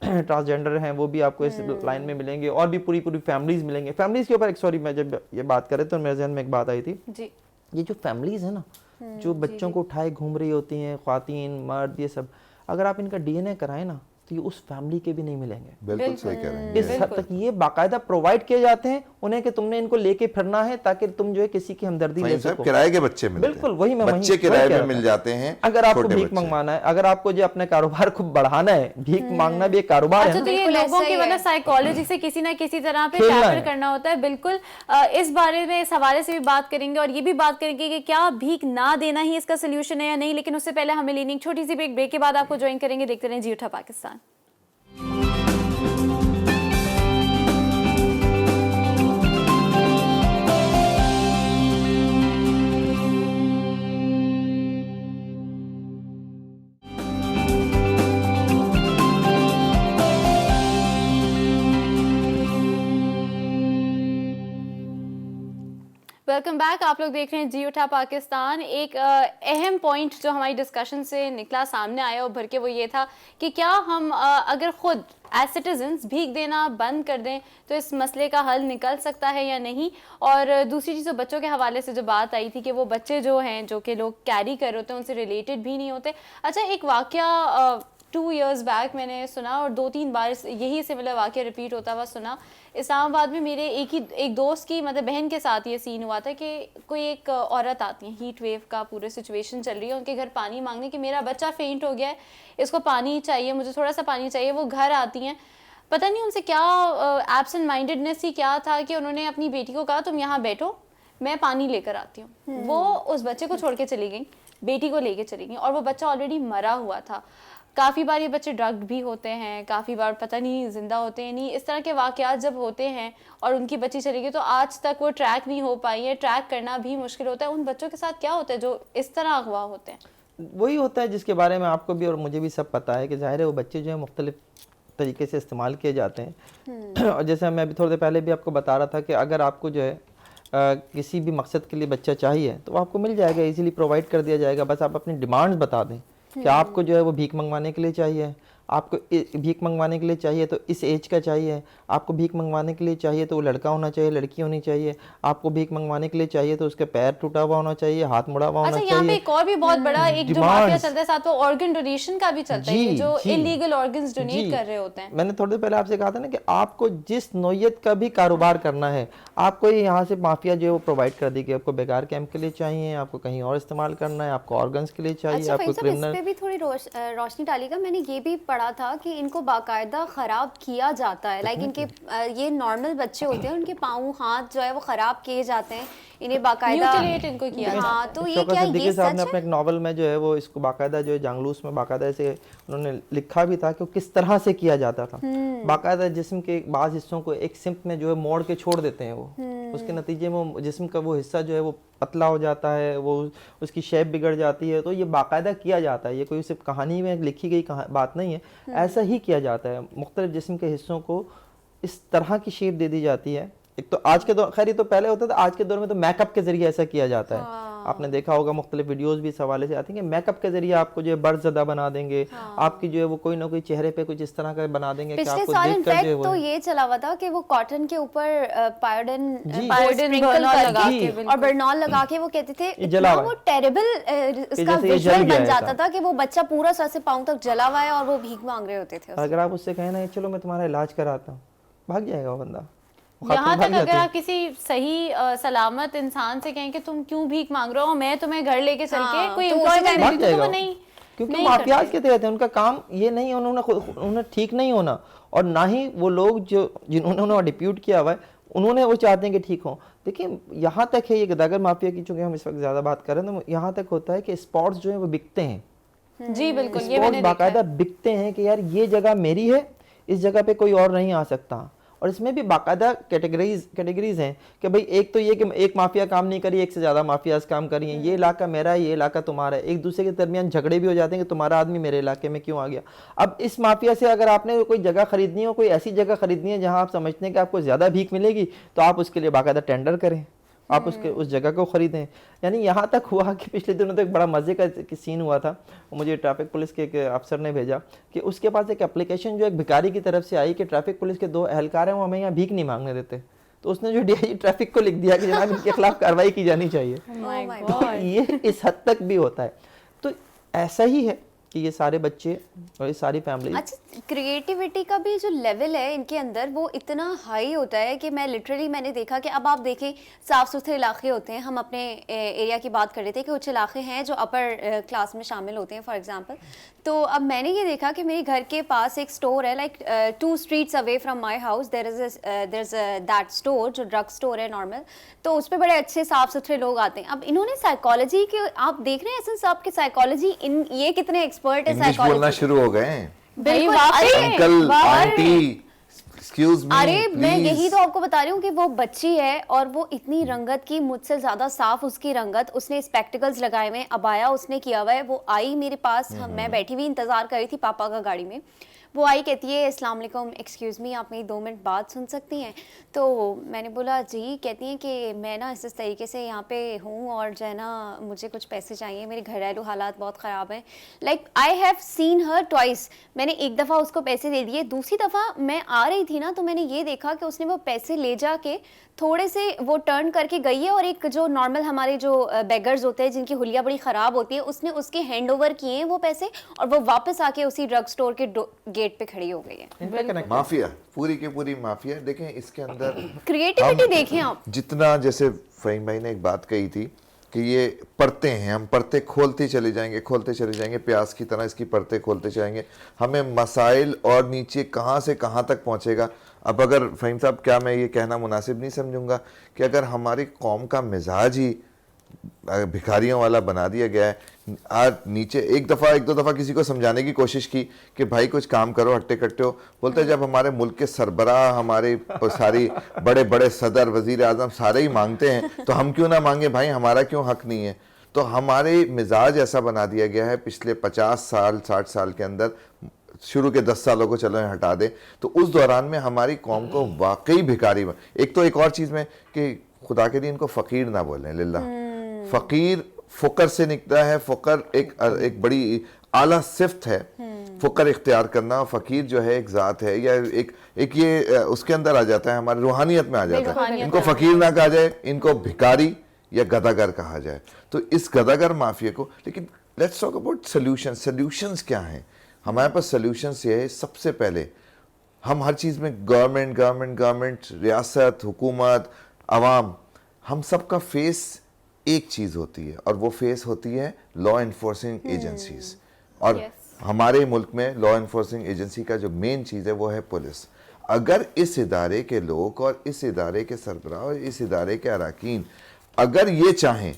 ट्रांसजेंडर हैं वो भी आपको इस लाइन में मिलेंगे, और भी पूरी फैमिलीज मिलेंगे। फैमिलीज के ऊपर एक सॉरी मैं जब ये बात कर रहे तो मेरे जहन में एक बात आई थी जी। ये जो फैमिलीज है ना जो बच्चों को उठाए घूम रही होती हैं, ख्वातीन मर्द ये सब, अगर आप इनका डीएनए कराएं ना तो ये उस फैमिली के भी नहीं मिलेंगे। बिल्कुल सही कह रहे हैं। इस हद तक ये बाकायदा प्रोवाइड किए जाते हैं उन्हें कि तुमने इनको लेके फिरना है ताकि तुम जो है किसी की हमदर्दी ले सको। किराए के बच्चे मिलते हैं। बिल्कुल वही मैं बच्चे किराए पे मिल जाते हैं। अगर आपको भीख मंगवाना है, अगर आपको जो अपने कारोबार को बढ़ाना है, भीख मांगना भी एक कारोबार है। तो ये लोगों की मतलब साइकोलॉजी से किसी ना किसी तरह पे टैकल करना होता है। बिल्कुल इस बारे में इस हवाले से भी बात करेंगे, और ये भी बात करेंगे कि क्या भीख ना देना ही इसका सोल्यूशन है या नहीं। लेकिन उससे पहले हमें लेनी छोटी सी ब्रेक के बाद आपको ज्वाइन करेंगे। देखते रहें जी उठा पाकिस्तान। Welcome back. आप लोग देख रहे हैं जी उठा पाकिस्तान। एक अहम पॉइंट जो हमारी डिस्कशन से निकला सामने आया उभर के, वो ये था कि क्या हम अगर खुद एज सिटीजन्स भीख देना बंद कर दें तो इस मसले का हल निकल सकता है या नहीं। और दूसरी चीज़, बच्चों के हवाले से जो बात आई थी कि वो बच्चे जो हैं जो कि लोग कैरी कर रहे होते हैं उनसे रिलेटेड भी नहीं होते। अच्छा, एक वाक़या 2 years बैक मैंने सुना, और 2-3 बार यही सिमिलर वाक़या रिपीट होता हुआ सुना। इस्लामाबाद में मेरे एक दोस्त की मतलब बहन के साथ ये सीन हुआ था कि कोई एक औरत आती है, हीट वेव का पूरे सिचुएशन चल रही है, उनके घर पानी मांगने कि मेरा बच्चा फेंट हो गया है, इसको पानी चाहिए, मुझे थोड़ा सा पानी चाहिए। वो घर आती हैं, पता नहीं उनसे क्या एब्सेंट माइंडेडनेस ही क्या था कि उन्होंने अपनी बेटी को कहा तुम यहाँ बैठो, मैं पानी लेकर आती हूँ। वो उस बच्चे को छोड़ के चली गई, बेटी को लेके चली गई, और वो बच्चा ऑलरेडी मरा हुआ था। काफ़ी बार ये बच्चे ड्रग्ड भी होते हैं, काफ़ी बार पता नहीं जिंदा होते हैं नहीं। इस तरह के वाक़यात जब होते हैं और उनकी बच्ची चली गई तो आज तक वो ट्रैक नहीं हो पाई है, ट्रैक करना भी मुश्किल होता है। उन बच्चों के साथ क्या होता है जो इस तरह अगवा होते हैं? वही होता है जिसके बारे में आपको भी और मुझे भी सब पता है कि ज़ाहिर है वो बच्चे जो है मुख्तलिफ तरीके से इस्तेमाल किए जाते हैं। और जैसे मैं अभी थोड़ी देर पहले भी आपको बता रहा था कि अगर आपको जो है किसी भी मकसद के लिए बच्चा चाहिए तो आपको मिल जाएगा, इजीली प्रोवाइड कर दिया जाएगा। बस आप अपनी डिमांड्स बता दें कि आपको जो है वो भीख मंगवाने के लिए चाहिए, आपको भीख मंगवाने के लिए चाहिए तो इस एज का चाहिए, आपको भीख मंगवाने के लिए चाहिए तो वो लड़का होना चाहिए, लड़की होनी चाहिए, आपको भीख मंगवाने के लिए चाहिए तो उसके पैर टूटा हुआ होना चाहिए, हाथ मुड़ा हुआ होना चाहिए। यहाँ पे एक और भी बहुत बड़ा एक जो माफिया चलता है साथ वो ऑर्गन डोनेशन का भी चलता है, जो इलीगल ऑर्गन्स डोनेट कर रहे होते हैं। मैंने थोड़ी देर पहले आपसे कहा था ना कि आपको जिस नौयत का भी कारोबार करना है आपको यहाँ से माफिया जो है वो प्रोवाइड कर देगी। आपको बेकार कैंप के लिए चाहिए, आपको कहीं और इस्तेमाल करना है, आपको ऑर्गन्स के लिए चाहिए, आपको क्रिमिनल। इस पे भी थोड़ी रोशनी डालेगा। मैंने ये भी पढ़ा पढ़ा था कि इनको बाकायदा खराब किया जाता है, लाइक इनके ये नॉर्मल बच्चे होते हैं, उनके पाँव हाथ जो है वो खराब किए जाते हैं, इन्हें बाकायदा म्यूटिलेट इनको किया जाता है। हाँ, तो ये शौकत क्या सिद्दीकी ये साहब ने सच अपने है? एक नॉवल में जो है वो इसको बाकायदा जो है जांगलूस में बाकायदा ऐसे उन्होंने लिखा भी था कि वो किस तरह से किया जाता था। बाकायदा जिस्म के बाज़ हिस्सों को एक सिम्त में जो है मोड़ के छोड़ देते हैं वो, उसके नतीजे में जिस्म का वो हिस्सा जो है वो पतला हो जाता है, वो उसकी शेप बिगड़ जाती है। तो ये बाकायदा किया जाता है, ये कोई सिर्फ कहानी में लिखी गई बात नहीं है, ऐसा ही किया जाता है। मुख्तलिफ जिस्म के हिस्सों को इस तरह की शेप दे दी जाती है। एक तो आज के दौर, खैर ये तो पहले होता था, आज के दौर में तो मेकअप के जरिए ऐसा किया जाता है। आपने देखा होगा मुख्तलिफ वीडियोस भी इस हवाले से आती हैं कि मेकअप के जरिए आपको जो है बर्ज़दा बना देंगे, आपकी जो है वो कोई ना कोई चेहरे पे कुछ इस तरह का बना देंगे कि पिछले आपको साल देखकर जो है इनफैक्ट वो तो ये चला हुआ था कि वो कॉटन के ऊपर पायोडीन पायोडीन बर्नॉल लगा के, जी। और बर्नॉल लगा के वो कहते थे ये इतना जला हुआ वो है। टेरिबल उसका जैसे ये जल विजुअल गया बन है जाता ऐसा। था कि वो बच्चा पूरा सर से पांव तक जला हुआ है और वो भीख मांग रहे होते थे। अगर आप उससे कहें ना चलो मैं तुम्हारा इलाज कराता हूँ, भाग जाएगा वो बंदा। वो यहाँ खातून तक भाग अगर जाती है। आप किसी सही सलामत इंसान से कहें कि तुम क्यों भीख मांग रहे हो, मैं तुम्हें घर लेके चल के हाँ, कोई तो उसी एम्प्लॉयमेंट भाग दे दूं, तो जाएगा वो नहीं, क्योंकि नहीं माफियाज करते। के तहत है, उनका काम ये नहीं है, उन्होंने ठीक नहीं होना, और ना ही वो लोग जो जिन्होंने उन्हें डिप्यूट किया हुआ है उन्होंने वो चाहते हैं कि ठीक हो। देखिए यहाँ तक है ये गदागर माफिया की, चूंकि हम इस वक्त ज़्यादा बात कर रहे हैं, तो यहाँ तक होता है कि स्पॉट्स जो है वो बिकते हैं। जी बिल्कुल, ये स्पॉट्स मैंने देखा बाकायदा है। बिकते हैं कि यार ये जगह मेरी है, इस जगह पे कोई और नहीं आ सकता। और इसमें भी बाकायदा कैटेगरीज हैं कि भाई एक तो ये कि एक माफिया काम नहीं करी, एक से ज़्यादा माफियाज काम करी हैं, ये इलाका मेरा है, ये इलाका तुम्हारा है, एक दूसरे के दरमियान झगड़े भी हो जाते हैं कि तुम्हारा आदमी मेरे इलाके में क्यों आ गया। अब इस माफिया से अगर आपने कोई जगह खरीदनी हो, कोई ऐसी जगह खरीदनी है जहाँ आप समझते हैं कि आपको ज़्यादा भीख मिलेगी, तो आप उसके लिए बाकायदा टेंडर करें, आप उसके उस जगह को ख़रीदें। यानी यहाँ तक हुआ कि पिछले दिनों तो एक बड़ा मज़े का सीन हुआ था, मुझे ट्रैफिक पुलिस के एक अफसर ने भेजा कि उसके पास एक एप्लीकेशन जो एक भिखारी की तरफ से आई कि ट्रैफिक पुलिस के 2 एहलकार हैं, वो हमें यहाँ भीख नहीं मांगने देते। तो उसने जो डीआईजी ट्रैफिक को लिख दिया कि जनाब इनके खिलाफ कार्रवाई की जानी चाहिए। My God. God. ये इस हद तक भी होता है। तो ऐसा ही है कि ये सारे बच्चे और ये सारी फैमिली, अच्छा, क्रिएटिविटी का भी जो लेवल है इनके अंदर वो इतना हाई होता है कि मैंने देखा कि अब आप देखें साफ़ सुथरे इलाके होते हैं, हम अपने एरिया की बात कर रहे थे कि कुछ इलाके हैं जो अपर क्लास में शामिल होते हैं फॉर एग्जांपल। तो अब मैंने ये देखा कि मेरे घर के पास एक स्टोर है, like 2 streets away from my house there is that store जो ड्रग स्टोर है नॉर्मल, तो उस पर बड़े अच्छे साफ सुथरे लोग आते हैं। अब इन्होंने साइकोलॉजी के, आप देख रहे हैं एहसन साहब की साइकोलॉजी, इन ये कितने एक्सपर्ट है इंग्लिश बोलना साइकोलॉजी। शुरू हो गए हैं। बिल्कुल, वाकई अरे, में। अंकल, वाह। आंटी, एक्सक्यूज मी, अरे मैं प्लीज। यही तो आपको बता रही हूँ कि वो बच्ची है और वो इतनी रंगत की, मुझसे ज्यादा साफ उसकी रंगत, उसने स्पेक्टिकल्स लगाए हुए, अबाया उसने किया हुआ है। वो आई मेरे पास, मैं बैठी हुई इंतजार कर रही थी पापा का गाड़ी में, वो आई कहती है अस्सलाम वालेकुम, एक्सक्यूज़ मी आप मेरी 2 मिनट बात सुन सकती हैं? तो मैंने बोला जी। कहती हैं कि मैं ना इस तरीके से यहाँ पे हूँ और जो है ना मुझे कुछ पैसे चाहिए, मेरे घरेलू हालात बहुत ख़राब हैं। Like I have seen her twice, मैंने एक दफ़ा उसको पैसे दे दिए, दूसरी दफ़ा मैं आ रही थी ना तो मैंने ये देखा कि उसने वो पैसे ले जाके थोड़े से वो टर्न करके गई है और एक जो नॉर्मल हमारे जो बेगर्स होते हैं जिनकी हुलिया बड़ी ख़राब होती है, उसने उसके हैंड ओवर किए हैं वो पैसे और वो वापस आके उसी ड्रग स्टोर के गेट पे खड़ी हो गई है। माफिया, पूरी की पूरी माफिया। देखें इसके अंदर क्रिएटिविटी देखें आप। जितना, जैसे फहीम भाई ने एक बात कही थी कि ये परतें हैं, हम परतें खोलते चले जाएंगे, प्याज की तरह इसकी परतें खोलते जाएंगे, हमें मसाइल और नीचे कहाँ से कहाँ तक पहुँचेगा। अब अगर फहीम साहब, क्या मैं ये कहना मुनासिब नहीं समझूंगा कि अगर हमारी कौम का मिजाज ही भिखारियों वाला बना दिया गया है, आज नीचे एक दो दफ़ा किसी को समझाने की कोशिश की कि भाई कुछ काम करो, हट्टे कट्टे हो, बोलते जब हमारे मुल्क के सरबराह, हमारे सारी बड़े बड़े सदर, वजीर आज़म सारे ही मांगते हैं तो हम क्यों ना मांगे भाई, हमारा क्यों हक नहीं है। तो हमारे मिजाज ऐसा बना दिया गया है पिछले 50 साल 60 साल के अंदर, शुरू के 10 सालों को चलो हटा दे, तो उस दौरान में हमारी कौम को वाकई भिखारी एक तो एक और चीज़ में कि खुदा के दिन इनको फ़कीर ना बोलें, लिल्लाह, फ़कीर फ़ुकर से निकला है। फ़ुकर एक बड़ी आला सिफ्त है, फ़ुकर इख्तियार करना। फ़कीर जो है एक ज़ात है, या एक ये उसके अंदर आ जाता है, हमारी रूहानियत में आ जाता है। इनको फ़कीर ना कहा जाए, इनको भिखारी या गदागर कहा जाए। तो इस गदागर माफिया को, लेकिन लेट्स टॉक अबाउट सॉल्यूशंस क्या हैं हमारे पास। सॉल्यूशंस ये है, सबसे पहले हम हर चीज़ में गवर्नमेंट, रियासत, हुकूमत, अवाम, हम सबका फेस एक चीज़ होती है और वो फेस होती है लॉ इन्फोर्सिंग एजेंसीज। और हमारे मुल्क में लॉ इन्फोर्सिंग एजेंसी का जो मेन चीज़ है वो है पुलिस। अगर इस इदारे के लोग और इस इदारे के सरबराह और इस इदारे के अरकान अगर ये चाहें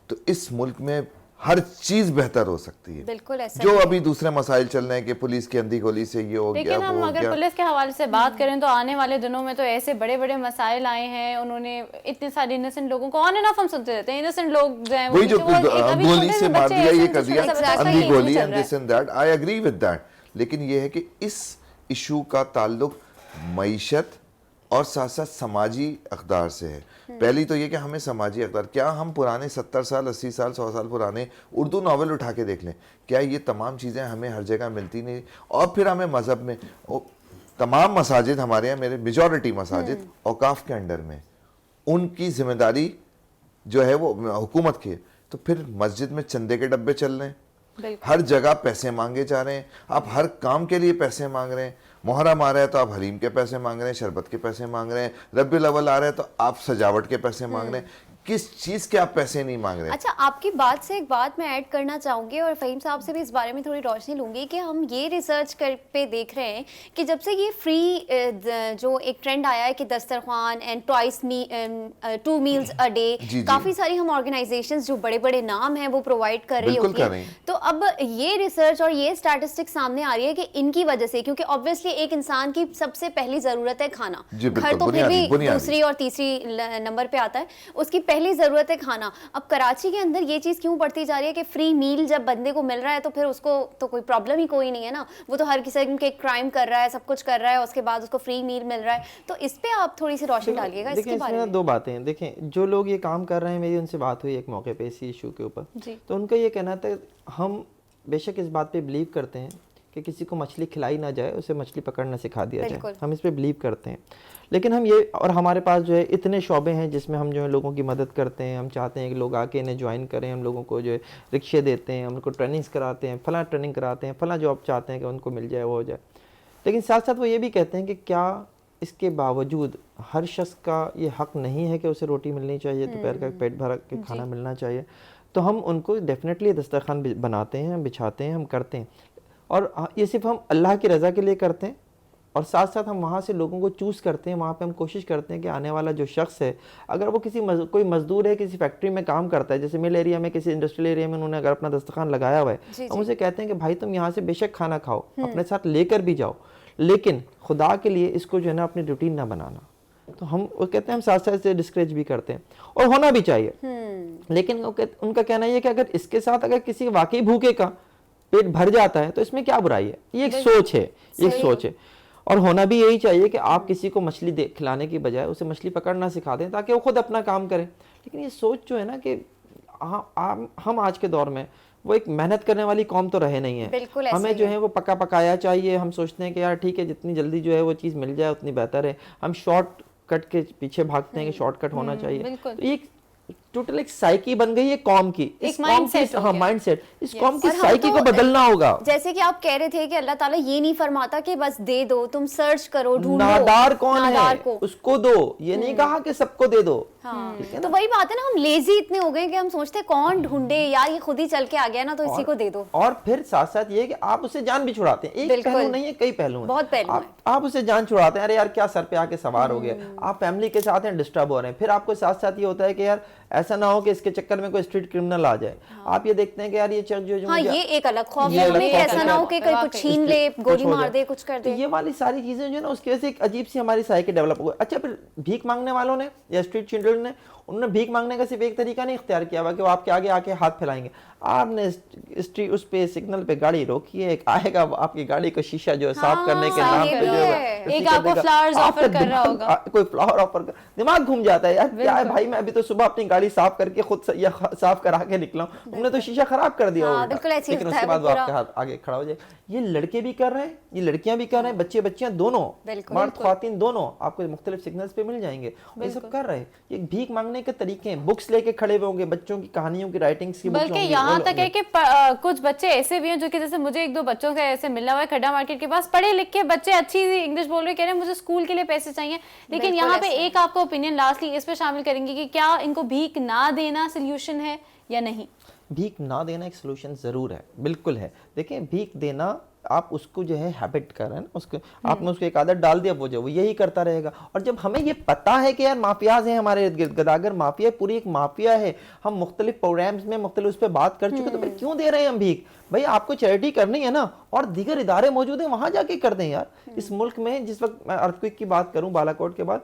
तो इस मुल्क में हर चीज बेहतर हो सकती है। बिल्कुल ऐसा जो अभी दूसरे मसाइल चल रहे हैं कि पुलिस की अंधी गोली से ये हो गया, लेकिन हम अगर पुलिस के हवाले से बात करें तो आने वाले दिनों में तो ऐसे बड़े बड़े मसाइल आए हैं, उन्होंने इतने सारे इनोसेंट लोगों को ऑन एंड ऑफ हम सुनते रहते हैं, इनोसेंट लोग जो हैं वही जो गोली से मार दिया, ये कर दिया, अंधी गोली and this and that, I agree with that. लेकिन ये है कि इस इशू का ताल्लुक मईशत और साथ साथ समाजी अक़दार से है। पहली तो ये कि हमें समाजी अक़दार, क्या हम पुराने 70 साल 80 साल 100 साल पुराने उर्दू नावल उठा के देख लें, क्या ये तमाम चीज़ें हमें हर जगह मिलती नहीं? और फिर हमें मज़हब में तमाम मसाजिद हमारे यहाँ, मेरे मेजॉरिटी मसाजिद औकाफ के अंडर में, उनकी जिम्मेदारी जो है वो हुकूमत की है। तो फिर मस्जिद में चंदे के डब्बे चल रहे हैं, हर जगह पैसे मांगे जा रहे हैं, आप हर काम के लिए पैसे मांग रहे हैं। मुहर्रम आ रहा है तो आप हरीम के पैसे मांग रहे हैं, शरबत के पैसे मांग रहे हैं, रब्बुल अव्वल आ रहा है तो आप सजावट के पैसे मांग रहे हैं, किस चीज़ के आप पैसे नहीं मांग रहे हैं? अच्छा, आपकी बात से एक बात मैं ऐड करना चाहूँगी और फ़हीम साहब से भी इस बारे में थोड़ी रोशनी लूँगी कि हम ये रिसर्च पे देख रहे हैं कि जब से ये फ्री जो एक ट्रेंड आया है कि दस्तरखान and twice 2 meals a day, काफ़ी सारी हम ऑर्गेनाइजेशंस जो बड़े बड़े नाम हैं वो प्रोवाइड कर रही होती हैं। तो अब ये रिसर्च और ये स्टैटिस्टिक्स सामने आ रही है कि इनकी वजह से, क्योंकि ऑब्वियसली एक इंसान की सबसे पहली ज़रूरत है खाना, घर तो फिर भी दूसरी और तीसरी नंबर पे आता है, उसकी पहली जरूरत है खाना। अब कराची के अंदर ये चीज क्यों बढ़ती जा रही है कि फ्री मील जब बंदे को मिल रहा है तो फिर उसको तो कोई प्रॉब्लम ही कोई नहीं है ना, वो तो हर किस्म के क्राइम कर रहा है, सब कुछ कर रहा है, उसके बाद उसको फ्री मील मिल रहा है। तो इस पे आप थोड़ी सी रोशनी डालिएगा इसके बारे में। दो बातें हैं, देखें जो लोग ये काम कर रहे हैं, मेरी उनसे बात हुई एक मौके पे इसी इशू के ऊपर, तो उनका ये कहना था हम बेशक इस बात पे बिलीव करते हैं कि किसी को मछली खिलाई ना जाए, उसे मछली पकड़ना सिखा दिया जाए, हम इस पे बिलीव करते हैं। लेकिन हम ये, और हमारे पास जो है इतने शोबे हैं जिसमें हम जो है लोगों की मदद करते हैं, हम चाहते हैं कि लोग आके इन्हें ज्वाइन करें, हम लोगों को जो है रिक्शे देते हैं, हम उनको ट्रेनिंग्स कराते हैं, फला ट्रेनिंग कराते हैं, फला जॉब चाहते हैं कि उनको मिल जाए, वो हो जाए। लेकिन साथ साथ वो ये भी कहते हैं कि क्या इसके बावजूद हर शख्स का ये हक़ नहीं है कि उसे रोटी मिलनी चाहिए, दोपहर का पेट भर के खाना मिलना चाहिए। तो हम उनको डेफिनेटली दस्तरखान बनाते हैं, हम बिछाते हैं, हम करते हैं, और ये सिर्फ हम अल्लाह की रज़ा के लिए करते हैं। और साथ साथ हम वहाँ से लोगों को चूज़ करते हैं, वहाँ पे हम कोशिश करते हैं कि आने वाला जो शख्स है, अगर वो कोई मजदूर है, किसी फैक्ट्री में काम करता है, जैसे मिल एरिया में, किसी इंडस्ट्रियल एरिया में उन्होंने अगर अपना दस्तरखान लगाया हुआ है, हम उसे कहते हैं कि भाई तुम यहाँ से बेशक खाना खाओ, अपने साथ लेकर भी जाओ, लेकिन खुदा के लिए इसको जो है ना अपनी रूटीन ना बनाना। तो हम वो कहते हैं, हम साथ साथ से डिस्करेज भी करते हैं, और होना भी चाहिए। लेकिन उनका कहना यह कि अगर इसके साथ अगर किसी वाकई भूखे का पेट भर जाता है तो इसमें क्या बुराई है? ये एक सोच है, ये एक सोच है। और होना भी यही चाहिए कि आप किसी को मछली खिलाने की बजाय उसे मछली पकड़ना सिखा दें ताकि वो खुद अपना काम करे। लेकिन ये सोच जो है ना कि हम आज के दौर में वो एक मेहनत करने वाली कौम तो रहे नहीं है, हमें जो है वो पका पकाया चाहिए। हम सोचते हैं कि यार ठीक है, जितनी जल्दी जो है वो चीज़ मिल जाए उतनी बेहतर है। हम शॉर्ट कट के पीछे भागते हैं कि शॉर्टकट होना चाहिए। तो ये टोटल एक साइकी बन गई है कौम की, इस माइंडसेट, हाँ माइंडसेट, इस कौम की साइकी को बदलना होगा। जैसे कि आप कह रहे थे कि अल्लाह ताला ये नहीं फरमाता कि बस दे दो, तुम सर्च करो, ढूंढो, नादार कौन है उसको दो, ये नहीं कहा कि सबको दे दो। तो वही बात है ना, हम लेजी इतने हो गए कि हम सोचते हैं कौन ढूंढे यार, ये खुद ही चल के आ गया ना, तो इसी को दे दो। और फिर साथ साथ ये कि आप उसे जान भी छुड़ाते हैं, एक पहलू नहीं है, कई पहलू हैं, बहुत पहलू हैं। आप उसे जान छुड़ाते हैं, अरे यार क्या सर पे आके सवार हो गया, आप फैमिली के साथ हैं, डिस्टर्ब हो रहे हैं। फिर आपको साथ साथ ये होता है कि यार ऐसा ना हो कि इसके चक्कर में कोई स्ट्रीट क्रिमिनल आ जाए। आप ये देखते हैं कि यार ये जो ये एक अलग खौफ है हमें, ऐसा ना हो कि कोई कुछ छीन ले, गोली मार दे, कुछ कर दे। ये वाली सारी चीजें जो है ना, उसकी वजह से एक अजीब सी हमारी साइकी डेवलप हो गई। अच्छा, फिर भीख मांगने वालों ने या स्ट्रीट चिल्ड्रन ने, उन्होंने भीख मांगने का सिर्फ एक तरीका नहीं इख्तियार किया हुआ कि वो आपके आगे आके हाथ फैलाएंगे। आपने स्ट्रीट उस पे सिग्नल पे गाड़ी रोकी है, एक आएगा आपकी गाड़ी का शीशा जो है साफ करने के नाम पे जो है एक आपको फ्लावर्स ऑफर कर रहा होगा, कोई फ्लावर ऑफर कर, दिमाग घूम जाता है यार, क्या है भाई, मैं अभी तो सुबह अपनी गाड़ी साफ करके खुद साफ करा के निकला हूं, तुमने तो शीशा खराब कर दिया होगा। लेकिन उसके बाद वो आपके हाथ आगे खड़ा हो जाए। ये लड़के भी कर रहे हैं, ये लड़कियां भी कर रहे हैं, बच्चे बच्चियां दोनों, मर्द ख्वातीन दोनों, आपको मुख्तलिफ सिग्नल्स पे मिल जाएंगे, ये सब कर रहे हैं। ये भीख मांगने के तरीके हैं, बुक्स लेके खड़े हुए होंगे, बच्चों की कहानियों की राइटिंग्स की, बल्कि यहाँ तक है कि कुछ बच्चे ऐसे भी हैं जो कि जैसे मुझे एक दो बच्चों से ऐसे मिला हुआ है खड्डा मार्केट के पास, पढ़े लिखे बच्चे, अच्छी इंग्लिश बोल रहे, कह रहे हैं मुझे स्कूल के लिए पैसे चाहिए। लेकिन यहाँ पे एक आपको ओपिनियन लास्टली इस पे शामिल करेंगे कि क्या इनको भीख ना देना सोल्यूशन है या नहीं? भीख ना देना एक सोल्यूशन ज़रूर है, बिल्कुल है। देखिए भीख देना आप उसको जो है हैबिट कर रहे हैं ना, उसको आपने उसको एक आदत डाल दिया, वो यही करता रहेगा। और जब हमें ये पता है कि यार माफियाज हैं हमारे इर्द गिर्द, गदागर माफिया पूरी एक माफिया है, हम मुख्तलिफ प्रोग्राम्स में मुख्तलिफ उस पर बात कर चुके, तो फिर क्यों दे रहे हैं हम भीख? भाई आपको चैरिटी करनी है ना, और दीगर इदारे मौजूद हैं वहां जाके कर दें यार। इस मुल्क में जिस वक्त मैं अर्थक्वेक की बात करूं, बालाकोट के बाद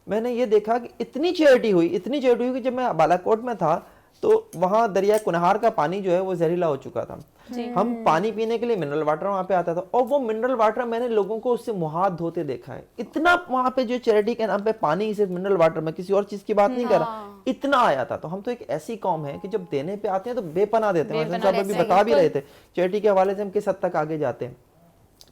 मैंने ये देखा कि इतनी चैरिटी हुई कि जब मैं बालाकोट में था तो वहाँ दरिया कुनहार का पानी जो है वो जहरीला हो चुका था। हम पानी पीने के लिए मिनरल वाटर वहाँ पे आता था, और वो मिनरल वाटर मैंने लोगों को उससे मुँह हाथ धोते देखा है। इतना वहाँ पे जो चैरिटी के नाम पे पानी, सिर्फ मिनरल वाटर, में किसी और चीज की बात नहीं कर रहा, इतना आया था। तो हम तो एक ऐसी कौम है कि जब देने पे आते हैं तो बेपनाह देते हैं। साहब अभी बता भी रहे थे चैरिटी के हवाले से हम किस हद तक आगे जाते हैं।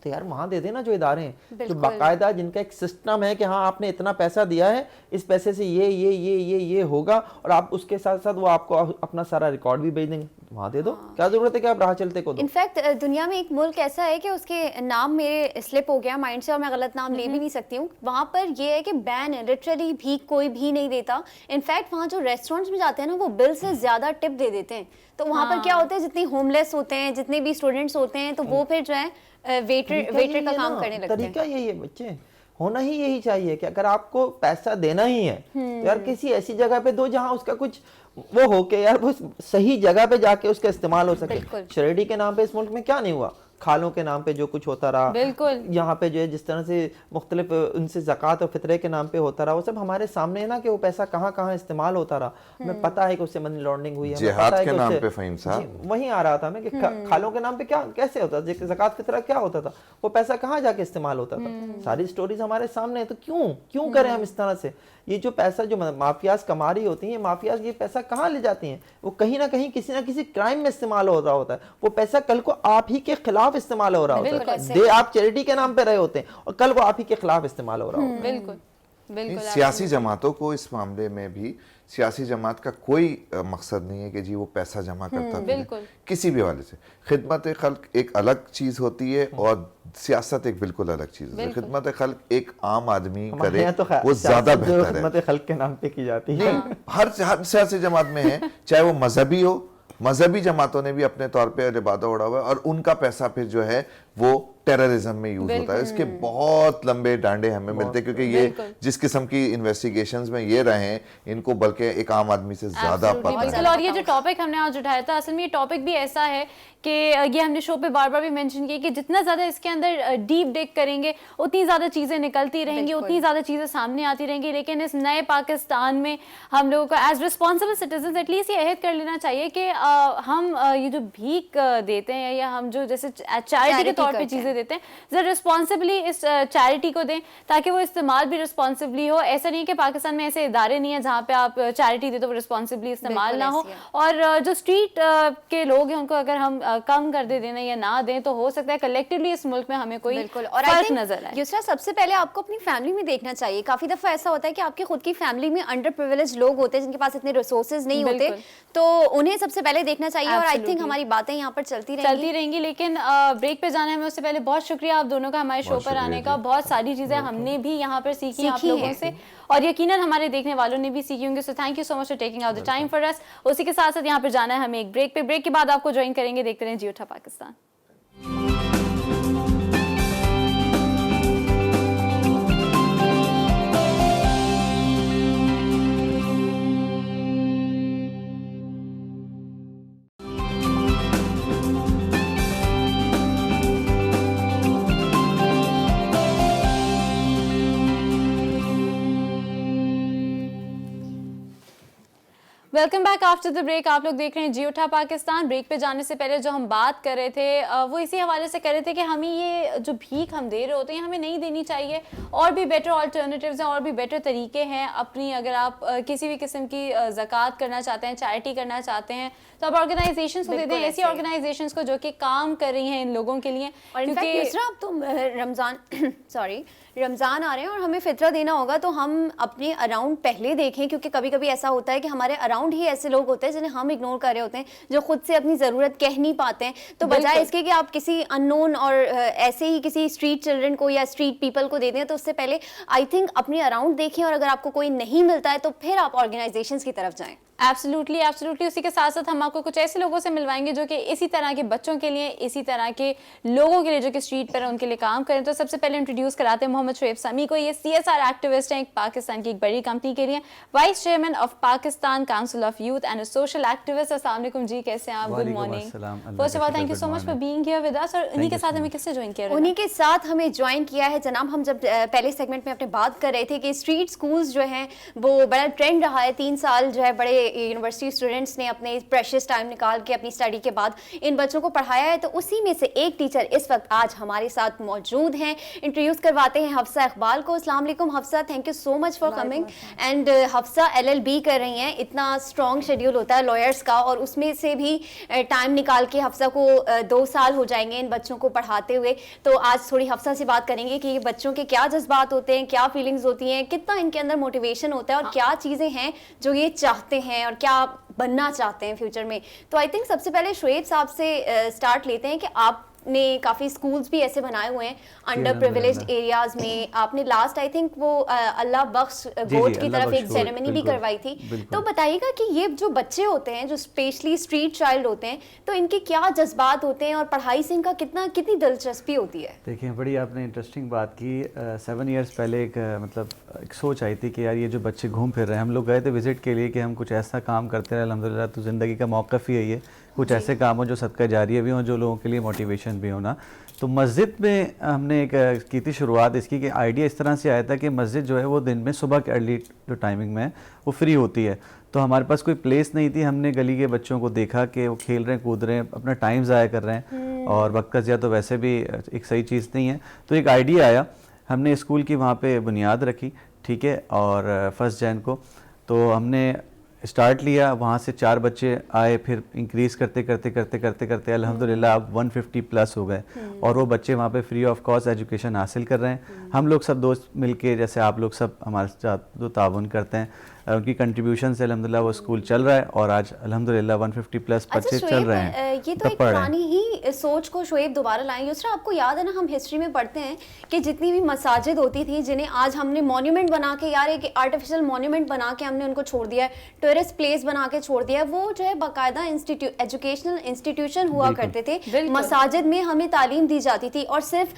तो यार वहां दे देना जो इदारे हैं, जो बाकायदा जिनका एक सिस्टम है कि हाँ आपने इतना पैसा दिया है, इस पैसे से ये होगा, और आप उसके साथ साथ वो आपको अपना सारा रिकॉर्ड भी भेज देंगे, वहां दे दो। क्या जरूरत है कि आप राह चलते को दो। इनफैक्ट दुनिया में एक मुल्क ऐसा है कि उसके नाम मेरे स्लिप हो गया माइंड से और मैं गलत नाम ले भी नहीं सकती हूँ, वहां पर ये है कि बैन है, लिटरली भीख कोई भी नहीं देता। इनफैक्ट वहाँ जो रेस्टोरेंट्स में जाते हैं ना, वो बिल से ज्यादा टिप दे देते हैं। तो वहाँ पर क्या होता है, जितने होमलेस होते हैं, जितने भी स्टूडेंट्स होते हैं, तो वो फिर जो है वेटर का काम करने लगते हैं। तरीका यही है बच्चे, होना ही यही चाहिए कि अगर आपको पैसा देना ही है तो यार किसी ऐसी जगह पे दो जहां उसका कुछ वो हो के यार वो सही जगह पे जाके उसका इस्तेमाल हो सके। चैरिटी के नाम पे इस मुल्क में क्या नहीं हुआ, खालों के नाम पे जो कुछ होता रहा, बिल्कुल यहाँ पे जो है जिस तरह से मुख्तलिफ उनसे ज़कात और फितरे के नाम पे होता रहा, वो सब हमारे सामने है ना कि वो पैसा कहाँ कहाँ इस्तेमाल होता रहा। हमें पता है कि उससे मनी लॉन्ड्रिंग हुई है, जिहाद के नाम पे फ़हीम साहब वहीं आ रहा था मैं कि खालों के नाम पे क्या कैसे होता था, ज़कात फितरा क्या होता था, वो पैसा कहाँ जाके इस्तेमाल होता था। सारी स्टोरीज हमारे सामने है। तो क्यों करें हम इस तरह से? ये जो पैसा जो माफियाज कमा रही होती हैं, माफियाज ये पैसा कहाँ ले जाती हैं? वो कहीं ना कहीं किसी ना किसी क्राइम में इस्तेमाल हो रहा होता है। वो पैसा कल को आप ही के खिलाफ इस्तेमाल हो रहा होता है। दे आप चैरिटी के नाम पे रहे होते हैं और कल वो आप ही के खिलाफ इस्तेमाल हो रहा होता है। बिल्कुल बिल्कुल। सियासी जमातों को इस मामले में भी, सियासी जमात का कोई मकसद नहीं है कि जी वो पैसा जमा करता है किसी भी हवाले से। खिदमत खल्क एक अलग चीज़ होती है और सियासत एक बिल्कुल अलग चीज़ है। खिदमत खल्क एक आम आदमी करे तो वो ज़्यादा बेहतर है। खिदमत खल्क के नाम पे की जाती है, हर सियासी जमात में है, चाहे वो मजहबी हो। मजहबी जमातों ने भी अपने तौर पे लिबादा उड़ा हुआ है और उनका पैसा फिर जो है वो टेररिज्म में यूज होता है। इसके बहुत लंबे डांडे हमें मिलते हैं, क्योंकि ये जिस किस्म की इन्वेस्टिगेशंस में ये रहे हैं, इनको बल्कि एक आम आदमी से ज्यादा पता है। और ये जो टॉपिक हमने आज उठाया था, असल में ये टॉपिक भी ऐसा है कि ये हमने शो पे बार बार भी मेंशन किया कि जितना ज्यादा इसके अंदर डीप डिग करेंगे उतनी ज्यादा चीजें निकलती रहेंगी, उतनी ज्यादा चीजें सामने आती रहेंगी। लेकिन इस नए पाकिस्तान में हम लोगों को एज रिस्पॉन्सिबल सिटीजन एटलीस्ट ये अहद कर लेना चाहिए कि हम ये जो भीख देते हैं या हम जो जैसे चैरिटी के तौर पे चीजें देते हैं, जरा रिस्पॉन्सिबली इस चैरिटी को दें ताकि वो इस्तेमाल भी रिस्पॉन्सिबली हो। ऐसा नहीं कि पाकिस्तान में ऐसे इदारे नहीं है जहाँ पे आप चैरिटी दे तो वो रिस्पॉन्सिबली इस्तेमाल ना हो। और जो स्ट्रीट के लोग हैं उनको अगर हम कम कर दे देना या ना दें तो हो सकता है कलेक्टिवली इस मुल्क में हमें कोई फर्क नजर आए। यूसरा, सबसे पहले आपको अपनी फैमिली में देखना चाहिए। काफी दफा ऐसा होता है कि आपकी खुद की फैमिली में अंडर प्रिविलेज लोग होते हैं जिनके पास इतने रिसोर्सेज नहीं होते, तो उन्हें सबसे पहले देखना चाहिए। और आई थिंक हमारी बातें यहाँ पर चलती रहेंगी। लेकिन ब्रेक पे जाना है, उससे पहले बहुत शुक्रिया आप दोनों का हमारे शो पर आने का। बहुत सारी चीजें हमने भी यहाँ पर सीखी आप लोगों से और यकीनन हमारे देखने वालों ने भी सीखी होंगे। So thank you so much for taking out the time for us. उसी के साथ साथ यहाँ पर जाना है हमें एक ब्रेक पे। ब्रेक के बाद आपको ज्वाइन करेंगे, देखते रहें जियो उठा Pakistan. Welcome back after the break. आप लोग देख रहे हैं जियो उठा पाकिस्तान। ब्रेक पे जाने से पहले जो हम बात कर रहे थे वो इसी हवाले से कर रहे थे कि हमें ये जो भीख हम दे रहे होते हैं हमें नहीं देनी चाहिए। और भी बेटर ऑल्टरनेटिव्स हैं और भी बेटर तरीके हैं अपनी, अगर आप किसी भी किस्म की ज़कात करना चाहते हैं, चैरिटी करना चाहते हैं तो आप ऑर्गेनाइजेशंस को दे दें, ऐसी ऑर्गेनाइजेशंस को जो कि काम कर रही हैं इन लोगों के लिए। और क्योंकि अब तो रमज़ान आ रहे हैं और हमें फितरा देना होगा, तो हम अपने अराउंड पहले देखें, क्योंकि कभी कभी ऐसा होता है कि हमारे अराउंड ही ऐसे लोग होते हैं जिन्हें हम इग्नोर कर रहे होते हैं, जो खुद से अपनी ज़रूरत कह नहीं पाते हैं। तो बजाय इसके कि आप किसी अननोन और ऐसे ही किसी स्ट्रीट चिल्ड्रन को या स्ट्रीट पीपल को दे दें, तो उससे पहले आई थिंक अपने अराउंड देखें और अगर आपको कोई नहीं मिलता है तो फिर आप ऑर्गेनाइजेशंस की तरफ जाएं। Absolutely absolutely. उसी के साथ साथ हम आपको कुछ ऐसे लोगों से मिलवाएंगे जो कि इसी तरह के बच्चों के लिए, इसी तरह के लोगों के लिए जो कि स्ट्रीट पर उनके लिए काम करें। तो सबसे पहले इंट्रोड्यूस कराते हैं मोहम्मद शुएब समी को। ये CSR एक्टिविस्ट हैं पाकिस्तान की एक बड़ी कंपनी के लिए, vice chairman of Pakistan council of youth and social activist. अस्सलाम वालेकुम जी, कैसे हैं आप? Good morning. First of all thank you so much for being here with us. और उन्हीं के साथ हमें किससे ज्वाइन किया? उन्हीं के साथ हमें ज्वाइन किया है जनाब। हम जब पहले सेगमेंट में अपने बात कर रहे थे कि स्ट्रीट स्कूल्स जो हैं वो बड़ा ट्रेंड रहा है, 3 साल जो है बड़े यूनिवर्सिटी स्टूडेंट्स ने अपने प्रेशियस टाइम निकाल के अपनी स्टडी के बाद इन बच्चों को पढ़ाया है। तो उसी में से एक टीचर इस वक्त आज हमारे साथ मौजूद हैं। इंट्रोड्यूस करवाते हैं हफ्सा इकबाल को। अस्सलाम वालेकुम Hafsa, thank you so much for coming. And Hafsa LLB कर रही हैं। इतना स्ट्रॉन्ग शेड्यूल होता है लॉयर्स का, और उसमें से भी टाइम निकाल के हफ्सा को 2 साल हो जाएंगे इन बच्चों को पढ़ाते हुए। तो आज थोड़ी हफ्सा से बात करेंगे कि ये बच्चों के क्या जज्बात होते हैं, क्या फीलिंग्स होती हैं, कितना इनके अंदर मोटिवेशन होता है, और क्या चीज़ें हैं जो ये चाहते हैं और क्या बनना चाहते हैं फ्यूचर में। तो आई थिंक सबसे पहले शुएब साहब से स्टार्ट लेते हैं कि आपने काफ़ी स्कूल्स भी ऐसे बनाए हुए हैं अंडर प्रिविलेज्ड एरियाज में। आपने लास्ट आई थिंक वो अल्लाह बख्श गोट की तरफ एक सेरेमनी भी करवाई थी। तो बताइएगा कि ये जो बच्चे होते हैं जो स्पेशली स्ट्रीट चाइल्ड होते हैं, तो इनके क्या जज्बात होते हैं और पढ़ाई से इनका कितनी दिलचस्पी होती है? देखिए, बड़ी आपने इंटरेस्टिंग बात की। 7 ईयर्स पहले एक सोच आई थी कि यार ये जो बच्चे घूम फिर रहे हैं, हम लोग गए थे विज़िट के लिए कि हम कुछ ऐसा काम करते रहे। अल्हम्दुलिल्लाह तो ज़िंदगी का मौक़िफ़ ही है ये, कुछ ऐसे काम हो जो सदका जारिया भी हों, जो लोगों के लिए मोटिवेशन भी होना। तो मस्जिद में हमने एक की थी शुरुआत इसकी कि आइडिया इस तरह से आया था कि मस्जिद जो है वो दिन में सुबह के अर्ली जो टाइमिंग में है वो फ्री होती है। तो हमारे पास कोई प्लेस नहीं थी। हमने गली के बच्चों को देखा कि वो खेल रहे हैं, कूद रहे हैं, अपना टाइम ज़ाया कर रहे हैं, और वक्त का ज़िया तो वैसे भी एक सही चीज़ नहीं है। तो एक आइडिया आया, हमने स्कूल की वहाँ पे बुनियाद रखी, ठीक है, और 1 जनवरी को तो हमने स्टार्ट लिया। वहाँ से 4 बच्चे आए, फिर इंक्रीज़ करते अल्हम्दुलिल्लाह अब 150 प्लस हो गए, और वो बच्चे वहाँ पे फ्री ऑफ कॉस्ट एजुकेशन हासिल कर रहे हैं। हम लोग सब दोस्त मिलके, जैसे आप लोग सब हमारे साथ जो ताउन करते हैं, उनकी कंट्रीब्यूशन से अल्हम्दुलिल्लाह वो स्कूल चल रहा है, और आज अल्हम्दुलिल्लाह 150 प्लस बच्चे चल रहे हैं। ये तो एक पुरानी ही सोच को शुएब दोबारा लाएं। युसरा, आपको याद है ना, हम हिस्ट्री में पढ़ते हैं कि जितनी भी मसाजिद होती थी जिन्हें आज हमने मॉन्यूमेंट बना के, यार एक आर्टिफिशियल मॉन्यूमेंट बना के हमने उनको छोड़ दिया है, टूरिस्ट प्लेस बना के छोड़ दिया है, वो जो है बाकायदा एजुकेशनल इंस्टीट्यूशन हुआ करते थे। मसाजिद में हमें तालीम दी जाती थी, और सिर्फ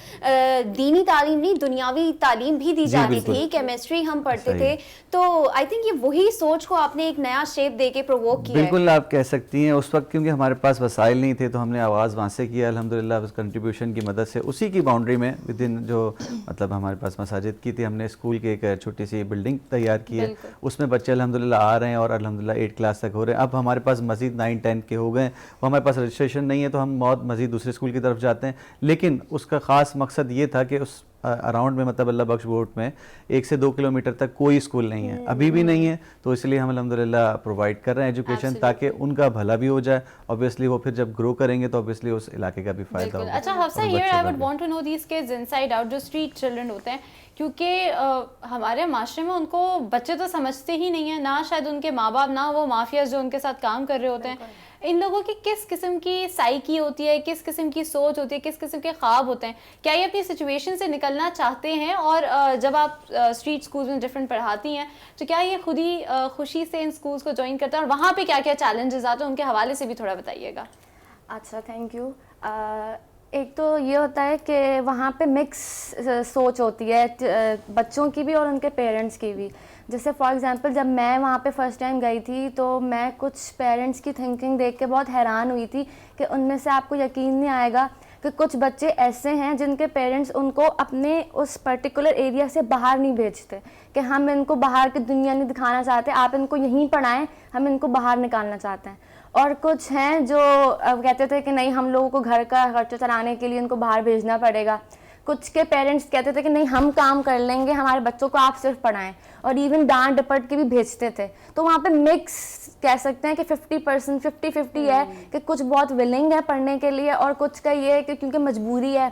दीनी तालीम नहीं, दुनियावी तालीम भी दी जाती थी। केमिस्ट्री हम पढ़ते थे। तो आई थिंक ये वही सोच को आपने एक नया शेप दे के प्रोवोक किया। बिल्कुल, आप कह सकती हैं। उस वक्त क्योंकि हमारे पास वसाइल नहीं थे, तो हमने आवाज़ वहाँ से किया अल्हम्दुलिल्लाह उस कंट्रीब्यूशन की मदद से। उसी की बाउंड्री में विद इन जो हमारे पास मसाजिद की थी, हमने स्कूल की एक छोटी सी बिल्डिंग तैयार की है। उसमें बच्चे अल्हम्दुलिल्लाह आ रहे हैं, और अल्हम्दुलिल्लाह 8 क्लास तक हो रहे हैं। अब हमारे पास मज़ीद 9-10 के हो गए, वो हमारे पास रजिस्ट्रेशन नहीं है, तो हम बहुत मज़ीद दूसरे स्कूल की तरफ जाते हैं। लेकिन उसका ख़ास मकसद ये था कि उस अराउंड में, अल्लाह बख्श गोट में 1 से 2 किलोमीटर तक कोई स्कूल नहीं है, अभी भी नहीं है। तो इसलिए हम अल्हम्दुलिल्लाह प्रोवाइड कर रहे हैं एजुकेशन, ताकि उनका भला भी हो जाए। ऑब्वियसली वो फिर जब ग्रो करेंगे तो ऑब्वियसली उस इलाके का भी फायदा होगा। अच्छा Hafsa, here I would want to know these kids inside out, जो स्ट्रीट चिल्ड्रन होते हैं, क्योंकि हमारे माशरे में उनको बच्चे तो समझते ही नहीं है, ना शायद उनके माँ बाप, ना वो माफियाज जो उनके साथ काम कर रहे होते हैं। इन लोगों की किस किस्म की साइकी होती है, किस किस्म की सोच होती है, किस किस्म के ख्वाब होते हैं? क्या ये अपनी सिचुएशन से निकलना चाहते हैं? और जब आप स्ट्रीट स्कूल्स में डिफरेंट पढ़ाती हैं, तो क्या ये खुद ही खुशी से इन स्कूल्स को ज्वाइन करते हैं, और वहाँ पे क्या क्या चैलेंजेस आते हैं, उनके हवाले से भी थोड़ा बताइएगा। अच्छा, थैंक यू। एक तो ये होता है कि वहाँ पे मिक्स सोच होती है बच्चों की भी और उनके पेरेंट्स की भी। जैसे फॉर एग्जांपल जब मैं वहाँ पे फ़र्स्ट टाइम गई थी, तो मैं कुछ पेरेंट्स की थिंकिंग देख के बहुत हैरान हुई थी कि उनमें से आपको यकीन नहीं आएगा कि कुछ बच्चे ऐसे हैं जिनके पेरेंट्स उनको अपने उस पर्टिकुलर एरिया से बाहर नहीं भेजते, कि हम इनको बाहर की दुनिया नहीं दिखाना चाहते, आप इनको यहीं पढ़ाएं, हम इनको बाहर निकालना चाहते हैं। और कुछ हैं जो कहते थे कि नहीं, हम लोगों को घर का खर्चा चलाने के लिए इनको बाहर भेजना पड़ेगा। कुछ के पेरेंट्स कहते थे कि नहीं, हम काम कर लेंगे, हमारे बच्चों को आप सिर्फ पढ़ाएं, और इवन डांट डपट के भी भेजते थे। तो वहाँ पे मिक्स कह सकते हैं कि 50% 50-50 है कि कुछ बहुत विलिंग है पढ़ने के लिए, और कुछ का ये है कि क्योंकि मजबूरी है।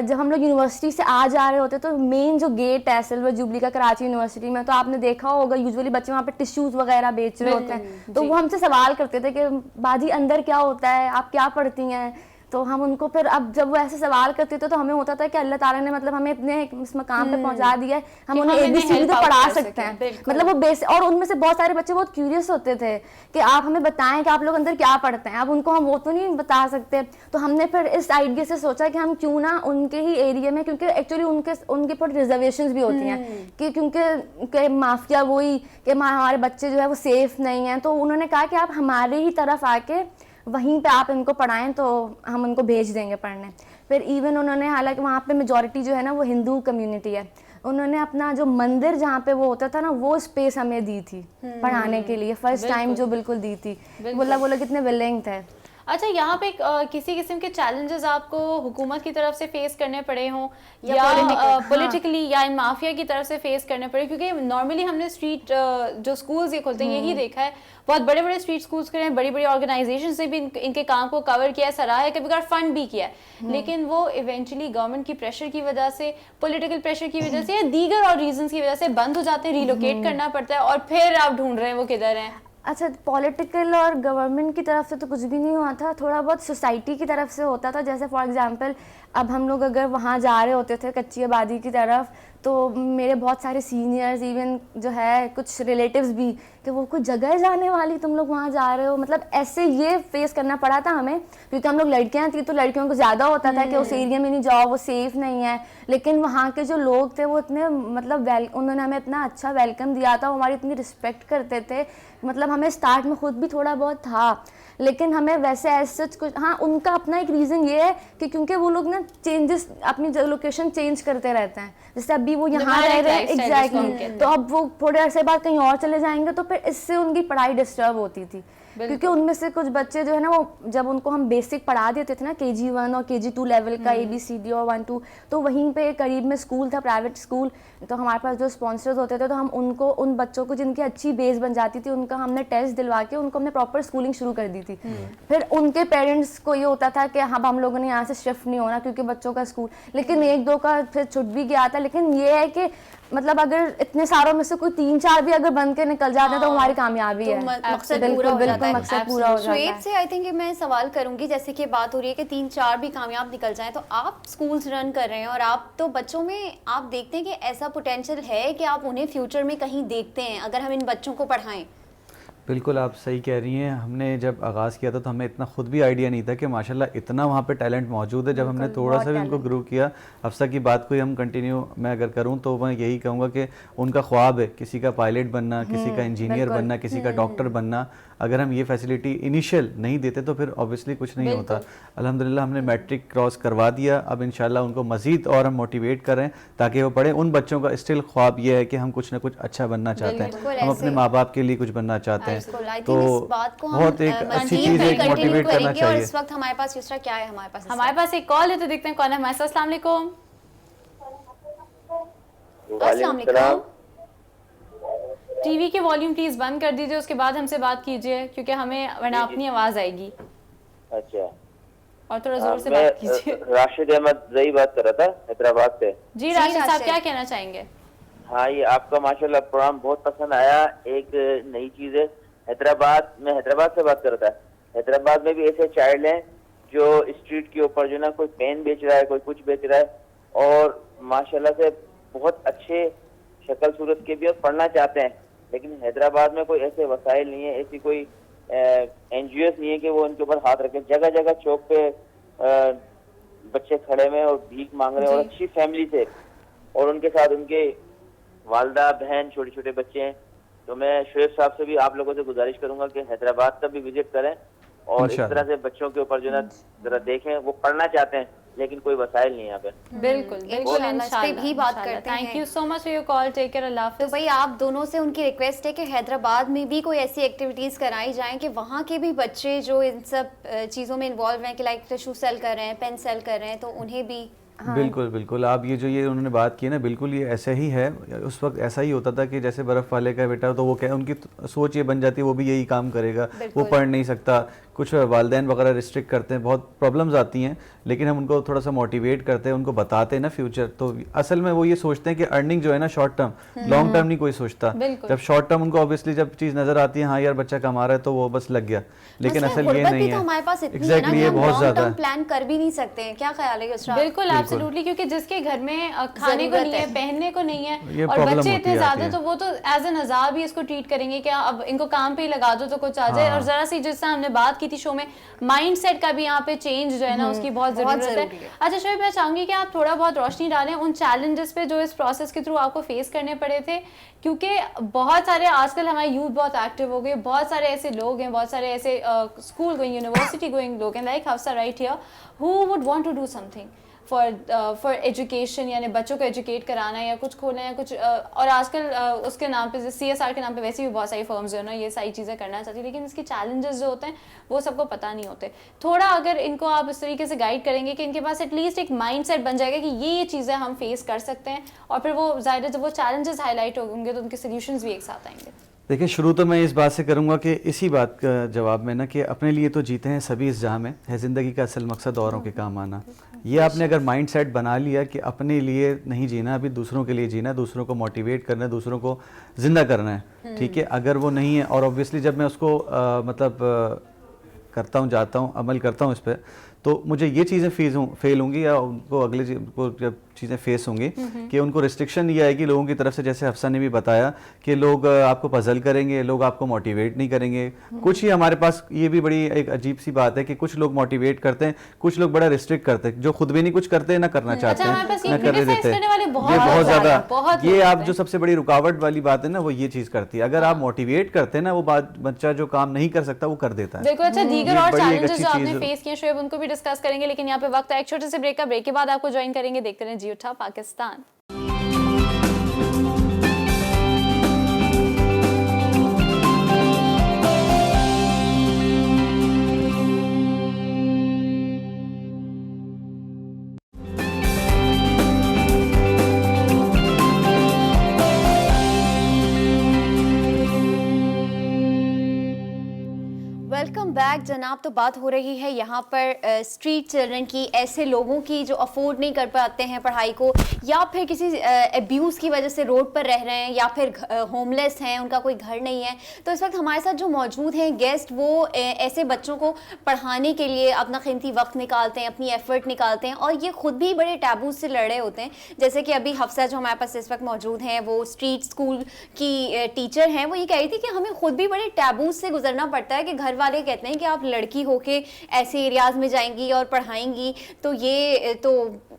जब हम लोग यूनिवर्सिटी से आ जा रहे होते तो मेन जो गेट है सिल्वर जुबली का कराची यूनिवर्सिटी में, तो आपने देखा होगा यूजुअली बच्चे वहाँ पे टिश्यूज़ वगैरह बेच रहे होते हैं। तो वो हमसे सवाल करते थे कि बाजी अंदर क्या होता है, आप क्या पढ़ती हैं, तो हम उनको फिर अब जब वो ऐसे सवाल करते थे तो हमें होता था कि अल्लाह ताला ने मतलब हमें इतने इस मकाम पे पहुंचा दिया है, हम उन्हें हम इन्हें ABCD help तो out पढ़ा कर सकते सकें, हैं। बिल्कुल। मतलब वो बेसिक, और उनमें से बहुत सारे बच्चे बहुत क्यूरियस होते थे कि आप हमें बताएं कि आप लोग अंदर क्या पढ़ते हैं। अब उनको हम वो तो नहीं बता सकते, तो हमने फिर इस आइडिया से सोचा कि हम क्यों ना उनके ही एरिया में, क्योंकि एक्चुअली उनके पर रिजर्वेशंस भी होती हैं कि क्योंकि माफिया वही कि हमारे बच्चे जो है वो सेफ नहीं हैं, तो उन्होंने कहा कि आप हमारे ही तरफ आके वहीं पे आप इनको पढ़ाएं तो हम उनको भेज देंगे पढ़ने। फिर इवन उन्होंने, हालांकि वहाँ पे मेजॉरिटी जो है ना वो हिंदू कम्युनिटी है, उन्होंने अपना जो मंदिर जहाँ पे वो होता था ना वो स्पेस हमें दी थी पढ़ाने के लिए, फर्स्ट टाइम जो बिल्कुल दी थी। वो लोग इतने विलिंग थे। अच्छा, यहाँ पे किसी किस्म के चैलेंजेस आपको हुकूमत की तरफ से फेस करने पड़े हों या या पॉलिटिकली या इन माफिया की तरफ से फेस करने पड़े? क्योंकि नॉर्मली हमने स्ट्रीट जो स्कूल्स ये खोलते हैं यही देखा है, बहुत बड़े बड़े स्ट्रीट स्कूल्स करे हैं, बड़ी बड़ी ऑर्गेनाइजेशन से भी इनके काम को कवर किया है, सराहा है, कभी कभार फंड भी किया है, लेकिन वो इवेंचुअली गवर्नमेंट की प्रेशर की वजह से, पॉलिटिकल प्रेशर की वजह से या दीगर और रीजंस की वजह से बंद हो जाते हैं, रिलोकेट करना पड़ता है और फिर आप ढूंढ रहे हैं वो किधर हैं। अच्छा, पॉलिटिकल और गवर्नमेंट की तरफ से तो कुछ भी नहीं हुआ था, थोड़ा बहुत सोसाइटी की तरफ से होता था। जैसे फॉर एग्जांपल अब हम लोग अगर वहाँ जा रहे होते थे कच्ची आबादी की तरफ, तो मेरे बहुत सारे सीनियर्स, इवन जो है कुछ रिलेटिव्स भी, कि वो कोई जगह है जाने वाली, तुम लोग वहाँ जा रहे हो, मतलब ऐसे ये फेस करना पड़ा था हमें, क्योंकि हम लोग लड़कियाँ थी तो लड़कियों को ज़्यादा होता था कि उस एरिया में नहीं जाओ, वो सेफ़ नहीं है। लेकिन वहाँ के जो लोग थे वो इतने मतलब उन्होंने हमें इतना अच्छा वेलकम दिया था, वो हमारी इतनी रिस्पेक्ट करते थे। मतलब हमें स्टार्ट में खुद भी थोड़ा बहुत था, लेकिन हमें वैसे ऐसे कुछ, हाँ उनका अपना एक रीज़न ये है कि क्योंकि वो लोग ना चेंजेस, अपनी लोकेशन चेंज करते रहते हैं। जैसे अभी वो यहाँ रह रहे हैं, एग्जैक्टली, तो अब वो थोड़े अरसे बाद कहीं और चले जाएंगे, तो फिर इससे उनकी पढ़ाई डिस्टर्ब होती थी। क्योंकि उनमें से कुछ बच्चे जो है ना, वो जब उनको हम बेसिक पढ़ा देते थे ना KG1 और KG2 लेवल का ABCD और 1-2, तो वहीं पे करीब में स्कूल था, प्राइवेट स्कूल, तो हमारे पास जो स्पॉन्सर्स होते थे तो हम उनको, उन बच्चों को जिनकी अच्छी बेस बन जाती थी, उनका हमने टेस्ट दिलवा के उनको हमने प्रॉपर स्कूलिंग शुरू कर दी थी। फिर उनके पेरेंट्स को ये होता था कि अब हम लोगों ने यहाँ से शिफ्ट नहीं होना क्योंकि बच्चों का स्कूल, लेकिन 1-2 का फिर छूट भी गया था। लेकिन ये है कि मतलब अगर इतने सारों में से कोई 3-4 भी अगर बन के निकल जाते हैं तो हमारी कामयाबी है, मकसद पूरा हो जाता है। मकसद पूरा हो जाता है। शुएब से आई थिंक मैं सवाल करूंगी, जैसे कि बात हो रही है कि 3-4 भी कामयाब निकल जाएं, तो आप स्कूल्स रन कर रहे हैं और आप तो बच्चों में आप देखते हैं कि ऐसा पोटेंशियल है कि आप उन्हें फ्यूचर में कहीं देखते हैं अगर हम इन बच्चों को पढ़ाएं? बिल्कुल आप सही कह रही हैं। हमने जब आगाज़ किया था तो हमें इतना खुद भी आइडिया नहीं था कि माशाल्लाह इतना वहाँ पे टैलेंट मौजूद है। जब हमने थोड़ा सा भी उनको ग्रो किया, अफसा की बात को हम कंटिन्यू मैं अगर करूँ तो मैं यही कहूँगा कि उनका ख्वाब है किसी का पायलट बनना, किसी का इंजीनियर बनना, किसी का डॉक्टर बनना। अगर हम ये फैसिलिटी इनिशियल नहीं देते तो फिर ऑब्वियसली कुछ नहीं होता। अल्हम्दुलिल्लाह हमने मैट्रिक क्रॉस करवा दिया, अब इंशाल्लाह उनको मज़ीद और हम मोटिवेट करें ताकि वो पढ़ें। उन बच्चों का स्टिल ख्वाब ये है कि हम कुछ ना कुछ अच्छा बनना चाहते हैं, हम अपने माँ बाप के लिए कुछ बनना चाहते हैं, तो बहुत एक अच्छी चीज़ है, मोटिवेट करना चाहिए। और इस वक्त हमारे पास युसरा क्या है? हमारे पास एक कॉल है तो देखते हैं कौन है हमारे साथ। अस्सलाम वालेकुम। अस्सलाम वालेकुम। टीवी के वॉल्यूम प्लीज बंद कर दीजिए, उसके बाद हमसे बात कीजिए क्योंकि हमें वरना अपनी आवाज आएगी। अच्छा, और थोड़ा जोर से बात कीजिए। राशिद अहमद रही बात कर रहा था हैदराबाद से। जी राशिद साहब, क्या कहना चाहेंगे? हाँ, ये आपका माशाल्लाह प्रोग्राम बहुत पसंद आया। एक नई चीज है हैदराबाद में, हैदराबाद से बात कर रहा था। हैदराबाद में भी ऐसे चाइल्ड हैं जो स्ट्रीट के ऊपर जो ना कोई पेन बेच रहा है, कोई कुछ बेच रहा है, और माशाल्लाह से बहुत अच्छे शक्ल सूरत के भी और पढ़ना चाहते हैं, लेकिन हैदराबाद में कोई ऐसे वसाइल नहीं है, ऐसी कोई NGOs नहीं है कि वो उनके ऊपर हाथ रखे। जगह जगह चौक पे बच्चे खड़े हुए और भीख मांग रहे हैं, और अच्छी फैमिली से, और उनके साथ उनके वालदा बहन छोटे छोटे बच्चे हैं। तो मैं शुएब साहब से भी आप लोगों से गुजारिश करूंगा कि हैदराबाद का भी विजिट करें और इस तरह से बच्चों के ऊपर जो ना जरा देखें। वो पढ़ना चाहते हैं लेकिन कोई वसाइल नहीं है यहाँ पे। बिल्कुल बिल्कुल, इंशाल्लाह भी बात करते हैं। Thank you so much for your call, take care, अल्लाह हाफिज़। तो भाई आप दोनों से उनकी रिक्वेस्ट है कि हैदराबाद में भी कोई ऐसी एक्टिविटीज़ कराई जाएं कि वहाँ के भी बच्चे जो इन सब चीज़ों में इन्वॉल्व हैं, कि लाइक टिशू सेल कर रहे हैं, पेन सेल कर रहे हैं, तो उन्हें भी। हाँ। बिल्कुल बिल्कुल, आप ये जो ये उन्होंने बात की ना, बिल्कुल ये ऐसा ही है। उस वक्त ऐसा ही होता था कि जैसे बर्फ़ वाले का बेटा, तो वो क्या उनकी सोच ये बन जाती है वो भी यही काम करेगा, वो पढ़ नहीं सकता कुछ वालिदैन वगैरह रिस्ट्रिक्ट करते हैं, बहुत प्रॉब्लम्स आती हैं, लेकिन हम उनको थोड़ा सा मोटिवेट करते हैं, उनको बताते हैं ना फ्यूचर, तो असल में वो ये सोचते हैं कि अर्निंग जो है ना शॉर्ट टर्म, लॉन्ग टर्म नहीं कोई सोचता। जब शॉर्ट टर्म उनको ऑब्वियसली जब चीज़ नज़र आती है हाँ यार बच्चा कमा रहा है, तो वो बस लग गया, लेकिन असल ये नहीं है। हमारे पास इतनी एग्जैक्टली ये बहुत ज़्यादा प्लान कर भी नहीं सकते हैं। क्या ख्याल है युसरा? बिल्कुल एब्सोल्युटली, क्योंकि जिसके घर में खाने को नहीं है, पहनने को नहीं ये है और problem बच्चे होती इतने है, ज्यादा, आती तो वो तो एज एन अजाब ही इसको ट्रीट करेंगे कि अब इनको काम पे ही लगा दो तो कुछ आ जाए। और जरा सी जिससे हमने बात की थी शो में, माइंडसेट का भी यहाँ पे चेंज जो है ना उसकी बहुत जरूरत है। अच्छा शोएब, मैं चाहूंगी कि आप थोड़ा बहुत रोशनी डालें उन चैलेंजेस पे जो इस प्रोसेस के थ्रू आपको फेस करने पड़े थे, क्योंकि बहुत सारे आजकल हमारे यूथ बहुत एक्टिव हो गए, बहुत सारे ऐसे लोग हैं, बहुत सारे ऐसे स्कूल गोइंग यूनिवर्सिटी गोइंग लोग हैं like Hafsa right here, who would want to do something for education, यानी बच्चों को एजुकेट कराना या कुछ खोलना या कुछ और आजकल उसके नाम पे CSR के नाम पे वैसे भी बहुत सारी फर्म्स जो है ना ये सारी चीज़ें करना चाहती है, लेकिन इसके चैलेंजेस जो होते हैं वो सबको पता नहीं होते। थोड़ा अगर इनको आप इस तरीके से गाइड करेंगे कि इनके पास एटलीस्ट एक माइंडसेट बन जाएगा कि ये चीज़ें हम फेस कर सकते हैं, और फिर वो ज़ाहिर जब वो चैलेंजेस हाईलाइट होंगे तो उनके सोल्यूशंस भी एक साथ आएंगे। देखिए शुरू तो मैं इस बात से करूंगा कि इसी बात का जवाब में ना कि अपने लिए तो जीते हैं सभी इस जहाँ में, है ज़िंदगी का असल मकसद औरों के काम आना। ये आपने अगर माइंड सेट बना लिया कि अपने लिए नहीं जीना, अभी दूसरों के लिए जीना है, दूसरों को मोटिवेट करना है, दूसरों को ज़िंदा करना है, ठीक है। अगर वो नहीं है, और ऑब्वियसली जब मैं उसको करता हूँ, जाता हूँ, अमल करता हूँ इस पर, तो मुझे ये चीज़ें फेल होंगी या उनको अगले को जब चीज़ें फेस होंगी कि उनको रिस्ट्रिक्शन ये आएगी लोगों की तरफ से, जैसे हफ्सा ने भी बताया कि लोग आपको पजल करेंगे, लोग आपको मोटिवेट नहीं करेंगे। कुछ ही हमारे पास ये भी बड़ी एक अजीब सी बात है कि कुछ लोग मोटिवेट करते हैं, कुछ लोग बड़ा रिस्ट्रिक्ट करते हैं, जो खुद भी नहीं कुछ करते ना करना चाहते हैं, ना कर देते हैं। ये बहुत ज़्यादा, ये आप जो सबसे बड़ी रुकावट वाली बात है ना वो ये चीज़ करती है। अगर आप मोटिवेट करते हैं ना, वो बात बच्चा जो काम नहीं कर सकता वो कर देता है। बिल्कुल। अच्छा, दीगर और चैलेंजेस जो आपने फेस किए शोएब उनको भी डिस्कस करेंगे, लेकिन यहाँ पे वक्त है एक छोटे से ब्रेक का। ब्रेक के बाद आपको ज्वाइन करेंगे, देखते रहें जी उठा पाकिस्तान। वेलकम बैक जनाब। तो बात हो रही है यहाँ पर स्ट्रीट चिल्ड्रन की, ऐसे लोगों की जो अफोर्ड नहीं कर पाते हैं पढ़ाई को, या फिर किसी अब्यूज़ की वजह से रोड पर रह रहे हैं, या फिर होमलेस हैं, उनका कोई घर नहीं है। तो इस वक्त हमारे साथ जो मौजूद हैं गेस्ट, वो ऐसे बच्चों को पढ़ाने के लिए अपना कीमती वक्त निकालते हैं, अपनी एफर्ट निकालते हैं, और ये खुद भी बड़े टैबूज से लड़ रहे होते हैं। जैसे कि अभी हफ्सा जो हमारे पास इस वक्त मौजूद हैं, वो स्ट्रीट स्कूल की टीचर हैं, वो ये कह रही थी कि हमें खुद भी बड़े टैबूज से गुजरना पड़ता है कि घर वाले कहते हैं कि आप लड़की होके ऐसे एरियाज में जाएंगी और पढ़ाएंगी, तो ये तो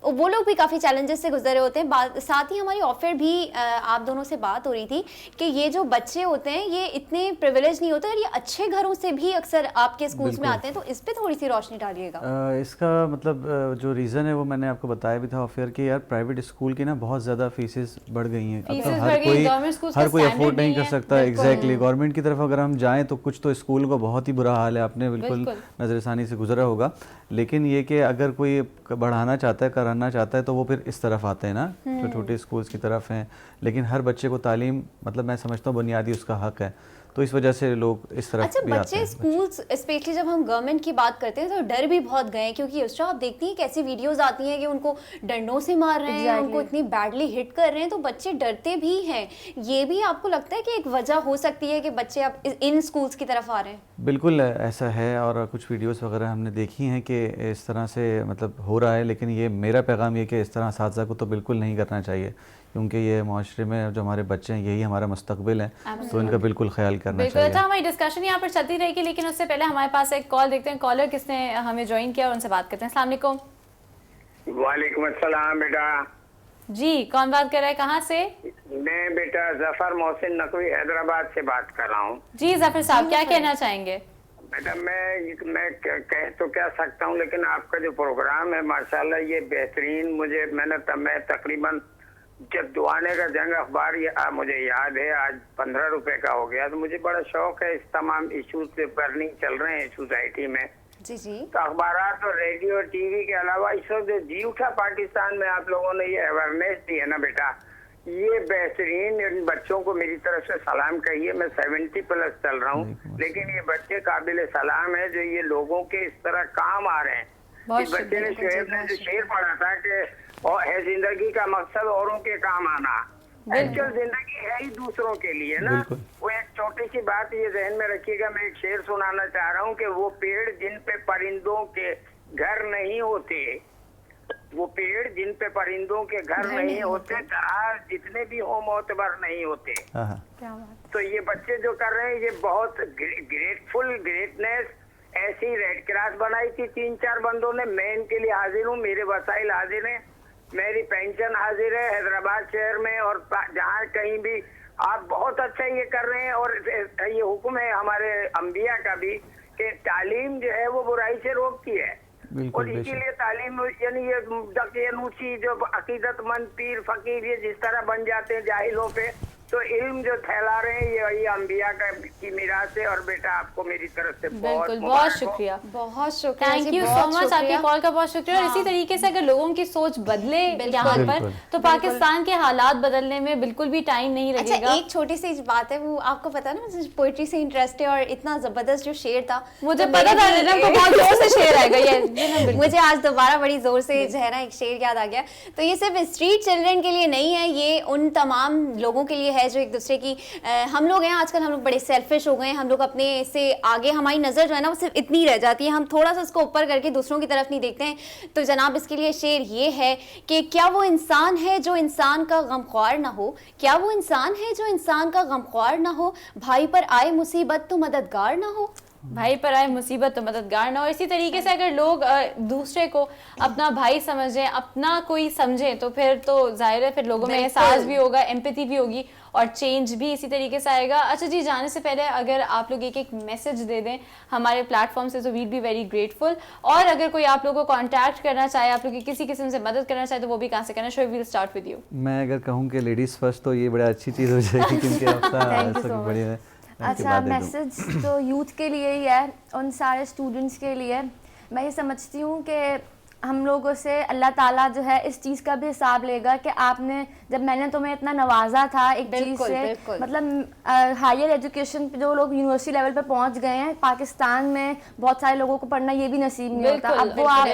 वो लोग भी काफ़ी चैलेंजेस से गुजरे होते हैं। साथ ही हमारी ऑफर भी आप दोनों से बात हो रही थी कि ये जो बच्चे होते हैं ये इतने प्रिविलेज नहीं होते और ये अच्छे घरों से भी अक्सर आपके स्कूल्स में आते हैं, तो इस पे थोड़ी सी रोशनी डालिएगा। इसका मतलब जो रीज़न है वो मैंने आपको बताया भी था ऑफर कि यार प्राइवेट स्कूल की ना बहुत ज़्यादा फीसेस बढ़ गई हैं। अब तो हर कोई अफोर्ड नहीं कर सकता। एग्जैक्टली, गवर्नमेंट की तरफ अगर हम जाएँ तो कुछ तो स्कूल का बहुत ही बुरा हाल है, आपने बिल्कुल नज़रसानी से गुजरा होगा। लेकिन ये कि अगर कोई बढ़ाना चाहता है, कराना चाहता है, तो वो फिर इस तरफ आते हैं ना, छोटे छोटे स्कूल्स की तरफ हैं। लेकिन हर बच्चे को तालीम, मतलब मैं समझता हूँ बुनियादी उसका हक है, तो इस वजह से लोग इस तरफ अच्छा, भी आते बच्चे हैं। स्कूल्स स्पेशली जब हम गवर्नमेंट की बात करते हैं तो डर भी बहुत गए, क्योंकि उस आप देखती हैं कैसी वीडियोस आती हैं कि उनको डंडों से मार रहे हैं, उनको इतनी बैडली हिट कर रहे हैं, तो बच्चे डरते भी हैं। ये भी आपको लगता है कि एक वजह हो सकती है कि बच्चे अब इन स्कूल्स की तरफ आ रहे हैं? बिल्कुल ऐसा है, और कुछ वीडियोस वगैरह हमने देखी हैं कि इस तरह से मतलब हो रहा है। लेकिन ये मेरा पैगाम ये कि इस तरह असातिज़ा को तो बिल्कुल नहीं करना चाहिए, क्योंकि ये माशरे में जो हमारे बच्चे हैं यही हमारा मुस्तकबिल है, तो इनका बिल्कुल ख्याल करना चाहिए। अच्छा, हमारी डिस्कशन यहाँ पर चलती रहेगी, लेकिन उससे पहले हमारे पास एक कॉल देखते हैं। कॉलर किसने हमें ज्वाइन किया और उनसे बात करते हैं। अस्सलाम वालेकुम। वालेकुम अस्सलाम बेटा। जी, कौन बात कर रहा है, कहाँ से? मैं बेटा जफर मोहसिन नकवी हैदराबाद से बात कर रहा हूँ। जी जफर साहब, क्या कहना चाहेंगे? बेटा मैं कह तो क्या सकता हूँ, लेकिन आपका जो प्रोग्राम है माशाल्लाह ये बेहतरीन। मैं तकरीबन जब दुआने का जंग अखबार मुझे याद है आज 15 रुपए का हो गया, तो मुझे बड़ा शौक है इस तमाम इशूज पे बर्निंग चल रहे हैं सोसाइटी में। जी जी। तो अखबारात और रेडियो टीवी के अलावा इस वक्त जी उठा पाकिस्तान में आप लोगों ने ये अवेयरनेस दी है ना बेटा, ये बेहतरीन, इन बच्चों को मेरी तरफ से सलाम कहिए। मैं 70+ चल रहा हूँ, लेकिन ये बच्चे काबिल सलाम है जो ये लोगों के इस तरह काम आ रहे हैं। इस बच्चे ने, शुएब ने जो शेर पढ़ा था कि और है जिंदगी का मकसद औरों के काम आना। एक्चुअल जिंदगी है ही दूसरों के लिए ना। वो एक छोटी सी बात ये जहन में रखिएगा, मैं एक शेर सुनाना चाह रहा हूँ कि वो पेड़ जिन पे परिंदों के घर नहीं होते, वो पेड़ जिन पे परिंदों के घर नहीं होते, जहाज जितने भी हो मोतबर नहीं होते। तो ये बच्चे जो कर रहे हैं ये बहुत ग्रेटफुल, ग्रेटनेस। ऐसी रेड क्रॉस बनाई थी 3-4 बंदों ने। मैं इनके लिए हाजिर हूँ, मेरे वसाइल हाजिर हैं, मेरी पेंशन हाजिर है हैदराबाद शहर में और जहाँ कहीं भी। आप बहुत अच्छा ये कर रहे हैं और ये हुक्म है हमारे अंबिया का भी कि तालीम जो है वो बुराई से रोकती है। और इसीलिए तालीम यानी ये दकियानूसी जो अकीदतमंद पीर फकीर ये जिस तरह बन जाते हैं जाहिलों पे, तो इल्म जो फैला रहे हैं ये अंबिया की मीरास है। और बेटा आपको मेरी तरफ से बहुत शुक्रिया, बहुत शुक्रिया, थैंक यू सो मच, आपकी कॉल का बहुत शुक्रिया। और इसी तरीके से अगर लोगों की सोच बदले यहाँ पर, तो पाकिस्तान के हालात बदलने में बिल्कुल भी टाइम नहीं लगेगा। अच्छा, एक छोटी सी बात है, वो आपको पता है ना मुझे पोएट्री से इंटरेस्ट है और इतना जबरदस्त जो शेर था, मुझे पता था बहुत जोर से शेर आएगा ये। मुझे आज दोबारा बड़ी जोर से जो है ना एक शेर याद आ गया। तो ये सिर्फ स्ट्रीट चिल्ड्रन के लिए नहीं है, ये उन तमाम लोगों के लिए है जो एक दूसरे की हम लोग हैं आजकल, हम लोग बड़े सेल्फिश हो गए हैं, हम लोग अपने से आगे, हमारी नज़र जो है ना वो सिर्फ इतनी रह जाती है, हम थोड़ा सा उसको ऊपर करके दूसरों की तरफ नहीं देखते हैं। तो जनाब इसके लिए शेर ये है कि क्या वो इंसान है जो इंसान का गमख्वार ना हो, क्या वो इंसान है जो इंसान का गमख्वार ना हो, भाई पर आए मुसीबत तो मददगार ना हो, भाई पर आए मुसीबत तो मददगार ना हो। इसी तरीके से अगर लोग दूसरे को अपना भाई समझें, अपना कोई समझें, तो फिर तो जाहिर है फिर लोगों में एहसास भी होगा, एम्पैथी भी होगी और चेंज भी इसी तरीके से आएगा। अच्छा जी, जाने से पहले अगर आप लोग एक मैसेज दे दें हमारे प्लेटफॉर्म से तो वीड बी वेरी ग्रेटफुल। और अगर कोई आप लोगों को कॉन्टैक्ट करना चाहे, आप लोग की किसी किस्म से मदद करना चाहे, तो वो भी कहाँ से करना। Shoaib, we'll start with you. मैं अगर कहूँ कि लेडीज़ फर्स्ट, तो ये बड़ा अच्छी चीज़ हो जाएगी क्योंकि बढ़िया है। अच्छा, मैसेज तो यूथ के लिए ही है, उन सारे स्टूडेंट्स के लिए। मैं ये समझती हूँ कि हम लोगों से अल्लाह ताला जो है इस चीज़ का भी हिसाब लेगा कि आपने, जब मैंने तुम्हें इतना नवाजा था एक चीज़ से, मतलब हायर एजुकेशन जो लोग यूनिवर्सिटी लेवल पे पहुंच गए हैं पाकिस्तान में, बहुत सारे लोगों को पढ़ना ये भी नसीब नहीं होता। अब वो आप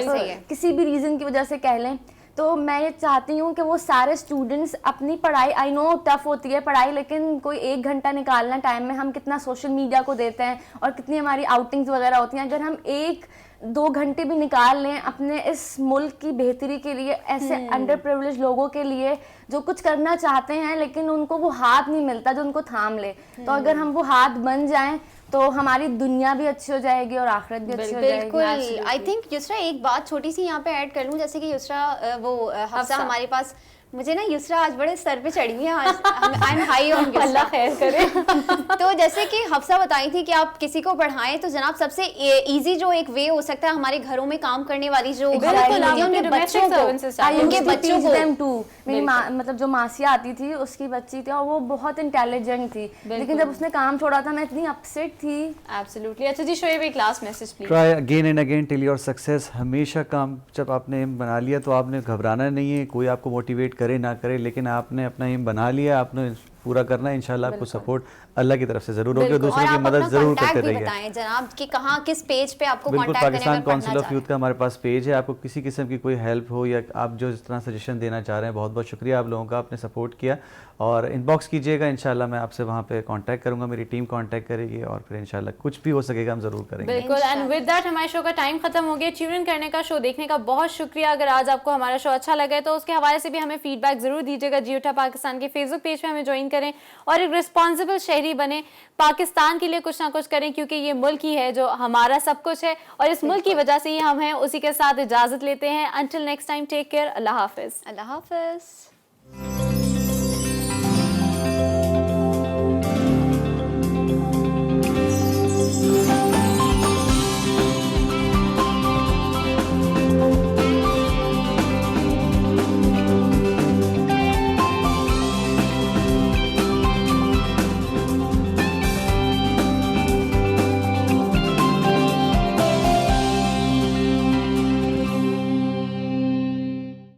किसी भी रीज़न की वजह से कह लें, तो मैं ये चाहती हूँ कि वो सारे स्टूडेंट्स अपनी पढ़ाई, आई नो टफ होती है पढ़ाई, लेकिन कोई 1 घंटा निकालना टाइम में, हम कितना सोशल मीडिया को देते हैं और कितनी हमारी आउटिंग्स वगैरह होती हैं, अगर हम 1-2 घंटे भी निकाल लें अपने इस मुल्क की बेहतरी के लिए, ऐसे अंडर प्रिविलेज लोगों के लिए जो कुछ करना चाहते हैं लेकिन उनको वो हाथ नहीं मिलता जो उनको थाम ले, तो अगर हम वो हाथ बन जाएं तो हमारी दुनिया भी अच्छी हो जाएगी और आखिरत भी अच्छी हो जाएगी। बिल्कुल। आई थिंक युसरा एक बात छोटी सी यहाँ पे ऐड कर लूँ, जैसे कि युसरा वो हफ्सा हमारे पास, मुझे ना युसरा आज बड़े सर पे चढ़ी हुई है, I am high on Yusra, अल्लाह खैर करे। तो जैसे कि हफ्सा बताई थी कि आप किसी को पढ़ाएं, तो जनाब सबसे इजी जो एक वे हो सकता है हमारे घरों में काम करने वाली जो उनके बच्चों को, मेरी मतलब जो मासिया आती थी उसकी बच्ची थी और वो बहुत इंटेलिजेंट थी, लेकिन जब उसने काम छोड़ा था मैं इतनी अपसेट थी। एब्सोल्युटली। अच्छा जी, शोएब एक last message please. Try again and again till your success. हमेशा काम जब आपने एम बना लिया तो आपने घबराना नहीं है, कोई आपको मोटिवेट करे ना करे, लेकिन आपने अपना एम बना लिया, आपने पूरा करना है। इंशाल्लाह आपको सपोर्ट अल्लाह की तरफ से जरूर होगी, दूसरों की मदद जरूर करते रहिए। जनाब कि कहाँ किस पेज पे आपको बिल्कुल, contact Pakistan council of youth का हमारे पास पेज है। आपको किसी किस्म की कोई हेल्प हो या आप जो इस तरह सजेशन देना चाह रहे हैं, बहुत बहुत शुक्रिया आप लोगों का, आपने सपोर्ट किया। और इनबॉक्स कीजिएगा, इंशाल्लाह मैं आपसे वहाँ पे कांटेक्ट करूँगा, मेरी टीम कांटेक्ट करेगी और फिर इंशाल्लाह कुछ भी हो सकेगा हम जरूर करेंगे। बिल्कुल। एंड विद दैट हमारे शो का टाइम खत्म हो गया। ट्यून इन करने का, शो देखने का बहुत शुक्रिया। अगर आज आपको हमारा शो अच्छा लगा है तो उसके हवाले से भी हमें फीडबैक जरूर दीजिएगा। जियो उठा पाकिस्तान के फेसबुक पेज पे हमें ज्वाइन करें और एक रिस्पॉन्सिबल शहरी बने, पाकिस्तान के लिए कुछ ना कुछ करें, क्योंकि ये मुल्क ही है जो हमारा सब कुछ है और इस मुल्क की वजह से ही हम हैं। उसी के साथ इजाजत लेते हैं। Until next time, take care, अल्लाह हाफिज। अल्लाह हाफिज।